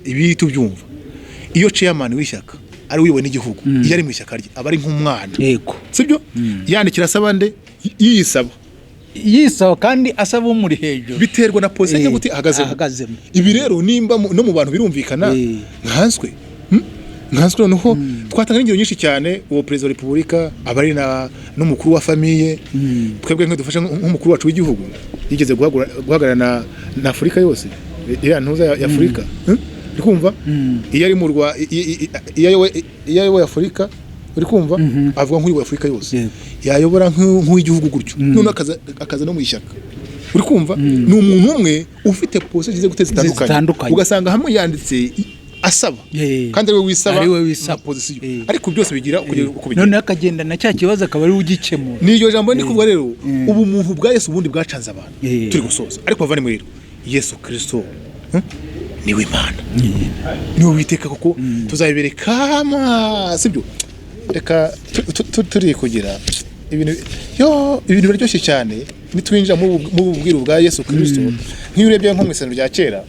ibi tubyumva. Iyo chairman w'ishyaka ari wiwe n'igihugu iyo ari mu ishyaka rye aba ari nk'umwana, yego, sibyo? Yandikira asaba nde yisaba kandi asaba umuri hejuru, biterwa na position yo guti ahagazemo. Ibi rero nimba no mu bantu birumvikana nkanswe noneho twatanga ingero nyinshi cyane. Uwo president wa republika abari n'umukuru wa famille, twebwe nk'dufasha nk'umukuru wacu w'igihugu yigeze guhagarana na Afurika yose, iriya ntuza ya Afurika, uri kumva? Iyo ari mu rwa iyo Afurika, uri kumva? Avuga nk'uyu wa Afurika yose yayobora nk'uw'igihugu gutyo, none akaza no mu ishyaka, uri kumva ni umuntu umwe ufite pose zize guteza zitandukanye ugasanga hamwe yanditse asaba kandi ari we wisaba position ariko byose bigira uko bigira none akagenda na cya kibazo akaba ari ugikemura niyo jambo ndi kuvuga rero ubu muntu bwa Yesu ubundi bwacanze abantu turi gusoza ariko bavane muri rero Yesu Kristo niwe Imana niwe witeka kuko tuzabibereka sibyo reka turi kugira ibintu biryoshye cyane nitwinjira mu bubwiro bwa Yesu Kristo nk'iyo urebye nko mu isano rya kera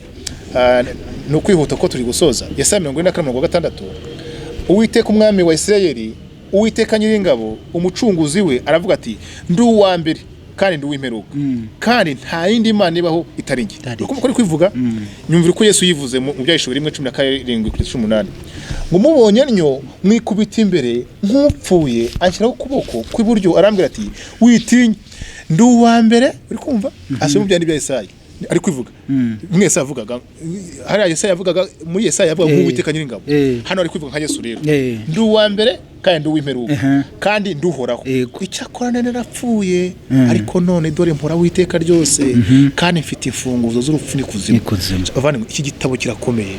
no kwihuta ko turi gusoza Yesaya 44:6 Uwiteka umwami wa Isirayeli Uwiteka nyiringabo umucunguzi we aravuga ati ndi uwa mbere kandi ndi uw'imperuka kandi nta yindi Imana ibaho itari njye uko ari kwivuga nyumvira ko Yesu yivuze mu byahishuri 1:17-18 ngo mubonye nnyo mwikubita imbere nk'upfuye anshyiraho ukuboko kw'iburyo arambwira ati witinya ndi uwa mbere uri kumva asoma byandi bya Yesaya ari kwivuga mwese avugaga hari Yesaya avugaga muri Yesaya avuga nk'Uwiteka nyiringabo hano ari kwivuga nka Yesu rero ndi uwa mbere kandi ndi uw'imperuka kandi nduhoraho icyakora nene napfuye ariko none dore mpora witeka ryose kandi mfite imfunguzo z'urupfu n'ikuzimu bavana iki gitabo kirakomeye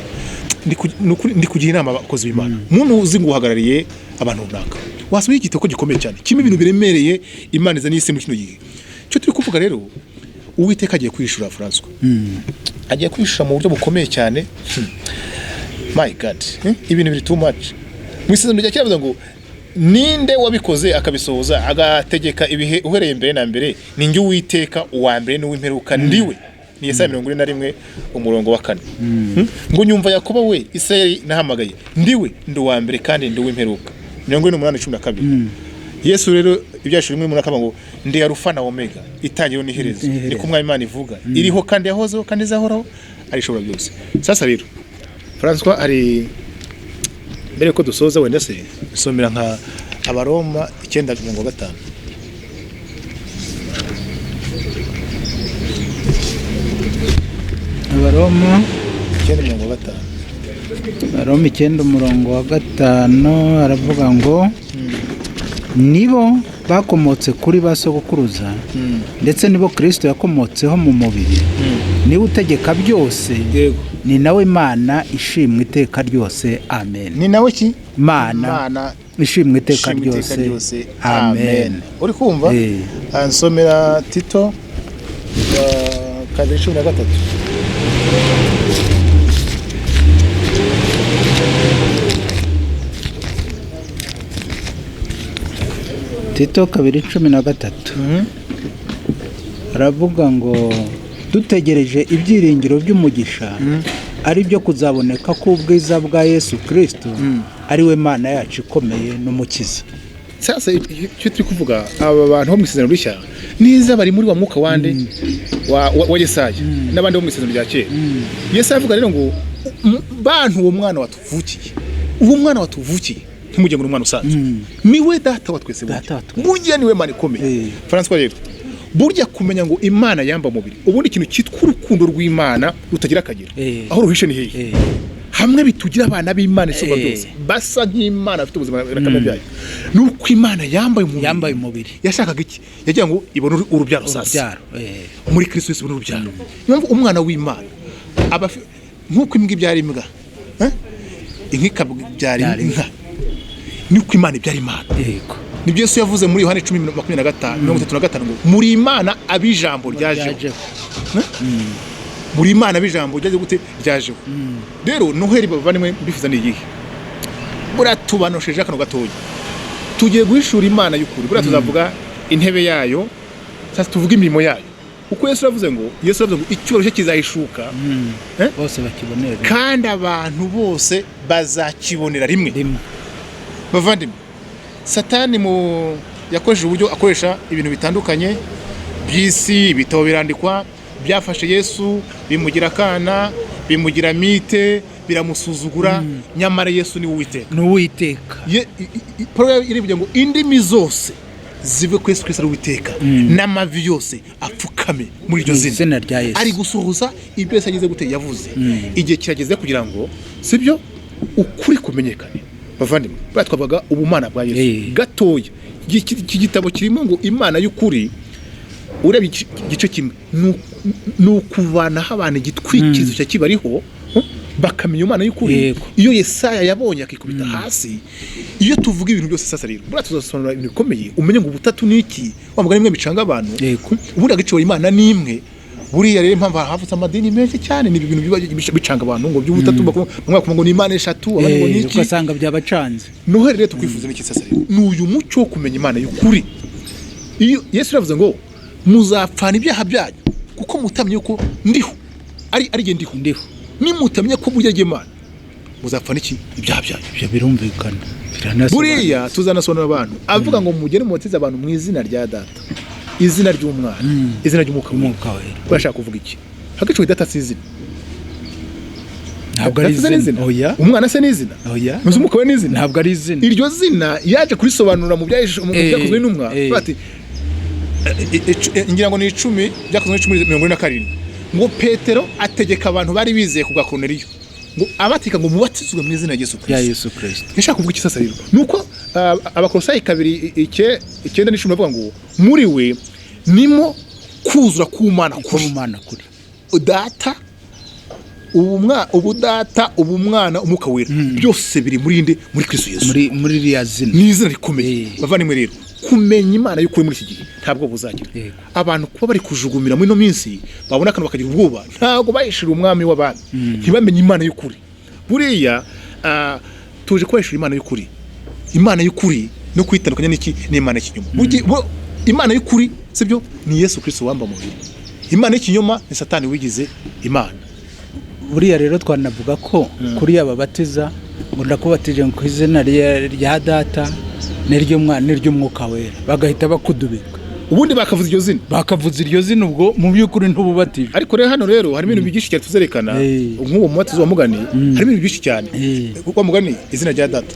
ndi kugira inama abakozi b'Imana umuntu uzi ngo uhagarariye abantu runaka wasomye igitabo gikomeye cyane kimwe ibintu biremereye Imana izanye isi mu kino gihe cyo turi kuvuga rero Uwiteka agiye kwishura François agiye kwishura mu buryo bukomeye cyane my god ibintu biri too much mwisezerano rya kiravuga ngo ninde wabikoze akabisohoza agategeka ibihe uhereye mbere na mbere ni njye Uwiteka uwa mbere n'uw'imperuka ndiwe ni Yesaya 41:4 ngo nyumva Yakobo we Isirayeli nahamagaye ndiwe ndi uwa mbere kandi ndi uw'imperuka 48:12 Yesu rero ibyashuri muri akaba ngo ndi Alpha na Omega itangiro n'iherezo ni kumwa Imana ivuga iriho kandi yahozeho kandi izahoraho arishobora byose sasa rero François ari mbere ko dusoza wenda se somera nka Abaroma 9:5 Abaroma 9:5 Abaroma 9:5 aravuga ngo nibo bakomotse kuri ba sogokuruza ndetse nibo Kristo yakomotseho mu mubiri niwe utegeka byose ni nawe Imana ishimwe iteka ryose amen ni nawe ki Imana ishimwe iteka ryose amen uri kumva ansomera Tito 2:13 Tito 2:13 aravuga ngo dutegereje ibyiringiro by'umugisha ari byo kuzaboneka k'ubwiza bwa Yesu Kristo ari we Mana yacu ikomeye n'umukiza sasa icyo turi kuvuga aba bantu bo mu isezerano rishya niza bari muri wa mwuka wande wa Yesaya n'abandi bo mu isezerano rya kera Yesaya avuga rero ngo bantu uwo mwana watuvukiye uwo mwana watuvukiye ntimujye ngo umwana usanzwe niwe data wa twese burya niwe Mana ikomeye François rero burya kumenya ngo Imana yamba mubiri ubundi ikintu cyitwa urukundo rw'Imana rutagira akagera aho ruhishe ni hehe hamwe bitugira abana b'Imana isumba byose basa nk'Imana afite ubuzima bw'akamere byayo nuko Imana yambaye umubiri yashakaga iki yagira ngo ibone urubyaro sasa muri Kristo Yesu ibone urubyaro niyo umwana w'Imana aba nkuko imbwa ibyara imbwa inkika byara inka nuko Imana ibyara Imana yego nibyo Yesu yavuze muri Yohana 10:35 ngo muri Imana abijambo ryaje muri Imana abijambo ryaje gute ryaje rero Noheli bavanywe bifuza ni igihe buratubanosheje akano gatoya tugiye guhishura Imana y'ukuri bura tuzavuga intebe yayo sasa tuvuga imirimo yayo uko Yesu yavuze ngo icyubahiro cye kizahishuka bose bakibonera kandi abantu bose bazakibonera rimwe bavandimwe Satani mu yakoresheje uburyo akoresha ibintu bitandukanye by'isi bitabo birandikwa byafashe Yesu bimugira akana bimugira mite biramusuzugura nyamara Yesu ni Uwiteka Paulo irivuga ngo indimi zose zive ku Yesu Kristo Uwiteka n'amavi yose apfukame muri iryo zina rya Yesu ari gusohoza ibyo Yesu yagize gute yavuze igihe kirageze kugira ngo sibyo ukuri kumenyekane bavandimwe batwabaga ubumana bwa Yesu gatoya iki gitabo kirimo ngo Imana y'ukuri urebye igice kimwe ni ukuvanaho abantu igitwikirizo cya kibariho bakamenya Imana y'ukuri. Iyo Yesaya yabonye akikubita hasi, iyo tuvuga ibintu byose sasa rero bura tuzasobanura ibintu bikomeye, umenye ngo ubutatu niki, wamugana imwe bicanga abantu, ubundi agaciro Imana ni imwe. Buriya rero impamvu havutse amadini menshi cyane ni ibintu bicanga abantu ngo by'ubutatu bamwe ngo ni Imana eshatu, abantu ngo niki, ugasanga byabacanze. Noheri rero tukwifuza n'iki sasa rero ni uyu mucyo wo kumenya Imana y'ukuri. Iyo Yesu yavuze ngo muzapfana ibyaha byanyu kuko mutamye ko ndiho ari ge ndiho, nimutamye ko burya Imana muzapfana iki ibyaha byanyu. Ibyo birumvikana buriya tuzanasonera abantu avuga ngo mugene mubatize abantu mu izina rya Data, izina ry'Umwana, izina ry'Umwuka wera. Urashaka kuvuga iki? Hagacu Data si izina, ntabwo ari izina. Oya. Umwana se ni izina? Oya. Umwuka wera ni izina? Ntabwo ari izina. Iryo zina yaje kurisobanura mu byakozwe n'intumwa bati ngira ngo ni 10 byakozwe 10:47 ngo Petero ategeka abantu bari bizeye ku bwa Korneliyo ngo abatika ngo mubatizwe mu izina rya Yesu Kristo. Nshaka kuvuga iki sasa rero nuko Abakolosayi 2:9 bavuga ngo muri we nimo kuzura k'Imana kuri Data, ubudata, ubumwana, Umwuka wera, byose biri muri Kristo Yesu, muri riya zina. Ni izina rikomeye. Bavandimwe rero kumenya Imana y'ukuri muri iki gihe ntabwo buzagira. Abantu kuba bari kujugumira muri no minsi babona kana bakagira ubwoba, ntabwo bayishira umwami w'abantu, ntibamenye Imana y'ukuri. Buriya tuje kweshira Imana y'ukuri. Imana y'ukuri no kwitandukanya n'iki n'Imana y'ikinyoma. Imana y'ukuri sibyo ni Yesu Kristo wamba mu mubiri. Imana y'ikinyoma ni Satani wigize Imana. Buriya rero twanavuga ko kuri ababatiza ngo ndakubatije ku izina rya Data n'ry'Umwana n'ry'Umwuka wera, bagahita bakudubika. Ubundi bakavuza iryo zina ubwo mu by'ukuri ntububatije. Ariko rero hano rero harimo ibintu byinshi cyane tuzerekana nk'uwo mubatizo wa Mugani, harimo ibintu byinshi cyane. Kuko Mugani izina rya Data,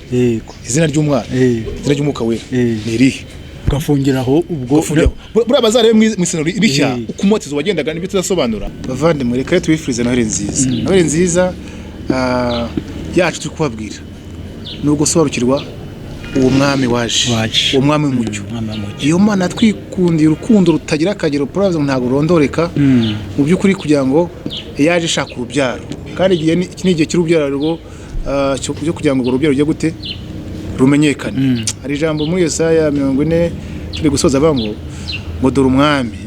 izina ry'Umwana, izina ry'Umwuka wera ni irihe gafungiraho ubwo buri abazare mu isano rishya uko umubatizo wagendaga n'ibyo tuzasobanura. Bavandimwe reka twifurize Noheri nziza. Noheri nziza yacu turi kubabwira ni ugusobanukirwa uwo mwami waje, uwo mwami w'umucyo. Iyo Mana twikundiye urukundo rutagira akagero puravuze ntabwo rondoreka mu by'ukuri kugira ngo yaje shaka urubyaro, kandi iki ni igihe cy'urubyaro rwo cyo kugira ngo urubyaro rujye gute rumenyekane. Hari ijambo muri Yesaya 40 turi gusoza bango ngo dore umwami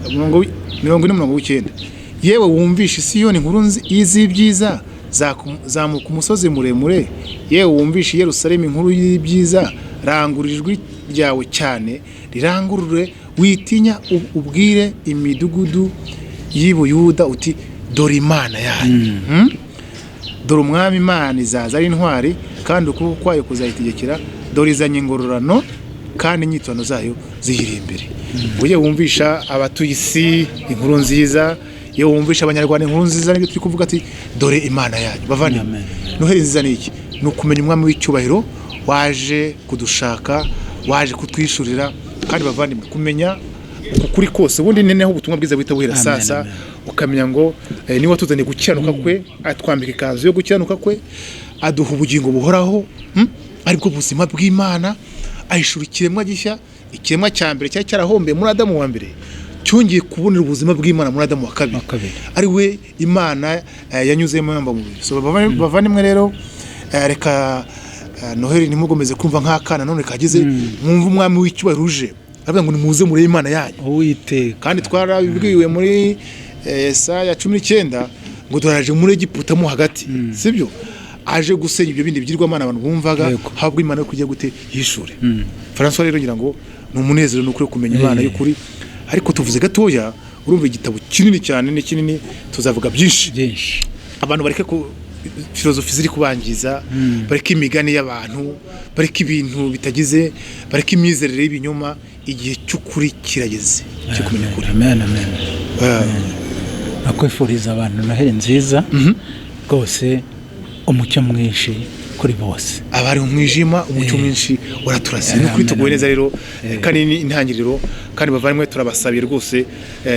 40:49 yewe wumvishe Siyoni inkuru y'ibyiza zamuka umusozi muremure, yewe wumvishe Yerusalemu inkuru y'ibyiza, rangurura ijwi ryawe cyane rirangurure, witinya ubwire imidugudu y'Ubuyuda uti dore Imana yanyu. Dore umwami Imana izaza ari intwari kandi ukuboko kwayo kuzayitegekera, dore izanye ingororano kandi inyitwano zayo zihiri imbere. Uje wumvisha abatuye isi inkuru nziza, yewe wumvisha abanyarwanda inkuru nziza, n'ibyo turi kuvuga ati dore Imana yanyu. Bavandimwe Noheri nziza ni iki? Ni ukumenya umwami w'icyubahiro waje kudushaka, waje kutwishurira, kandi bavandimwe kumenya ukuri kose. Ubundi neneho ubutumwa bwiza bwita buhera sasa, ukamenya ngo niwe watuzaniye gukiranuka kwe, atwambika ikanzu yo gukiranuka kwe, aduha ubugingo buhoraho, aribwo buzima bw'Imana, ahishura ikiremwa gishya, ikiremwa cya mbere cyari cyarahombe muri Adamu wa mbere, cyongeye kubonera ubuzima bw'Imana muri Adamu wa kabiri, ari we Imana yanyuzemo yamba mu mubiri. So bavandimwe rero reka Noheri nimugomeze kumva nk'akana none kagize mwumva umwami w'icyubahiro uje avuga ngo nimuze muri Imana yanyu Uwiteka. Kandi twarabibwiwe muri Yesaya 19 ngo doraje muri Egiputa mo hagati, sibyo aje gusenya ibyo bindi byirwamana abantu bumvaga, habwo Imana yo kujya gute yishure. François rero ngira ngo ni umunezero no kuri kumenya Imana y'ukuri. Ariko tuvuze gatoya, urumva igitabo kinini cyane ni kinini, tuzavuga byinshi. Abantu bareke ko filozofi ziri kubangiza, bareke imigani y'abantu, bareke ibintu bitagize, bareke imyizerere y'ibinyoma. Igihe cy'ukuri kirageze cyo kumenya ukuri. Amen. Nakwifuriza abantu Noheri nziza rwose, umucyo mwinshi kuri bose. Abari mu mwijima umucyo mwinshi uraturase. No kuri tugoye neza rero, kandi ni intangiriro, kandi bavanywe turabasabiye rwose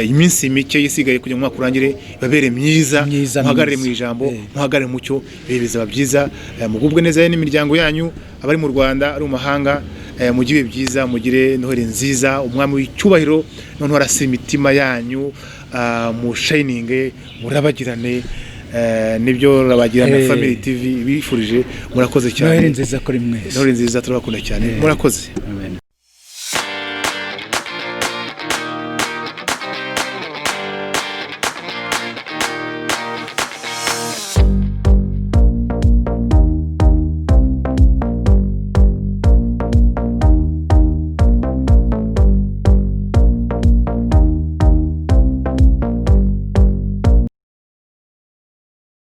iminsi mike yisigaye kugira ngo kurangire babere myiza, muhagarare mu ijambo, muhagarare mu mucyo, bizaba byiza. Mugubwe neza n'imiryango yanyu, abari mu Rwanda, ari mu mahanga, mugire byiza, mugire noheri nziza, umwami w'icyubahiro noneho arasa imitima yanyu, mu shining murabagirane, nibyo Rabagirana Family TV bifurije. Murakoze cyane. Noheri nziza kuri mwese. Noheri nziza, turabakunda cyane. Murakoze.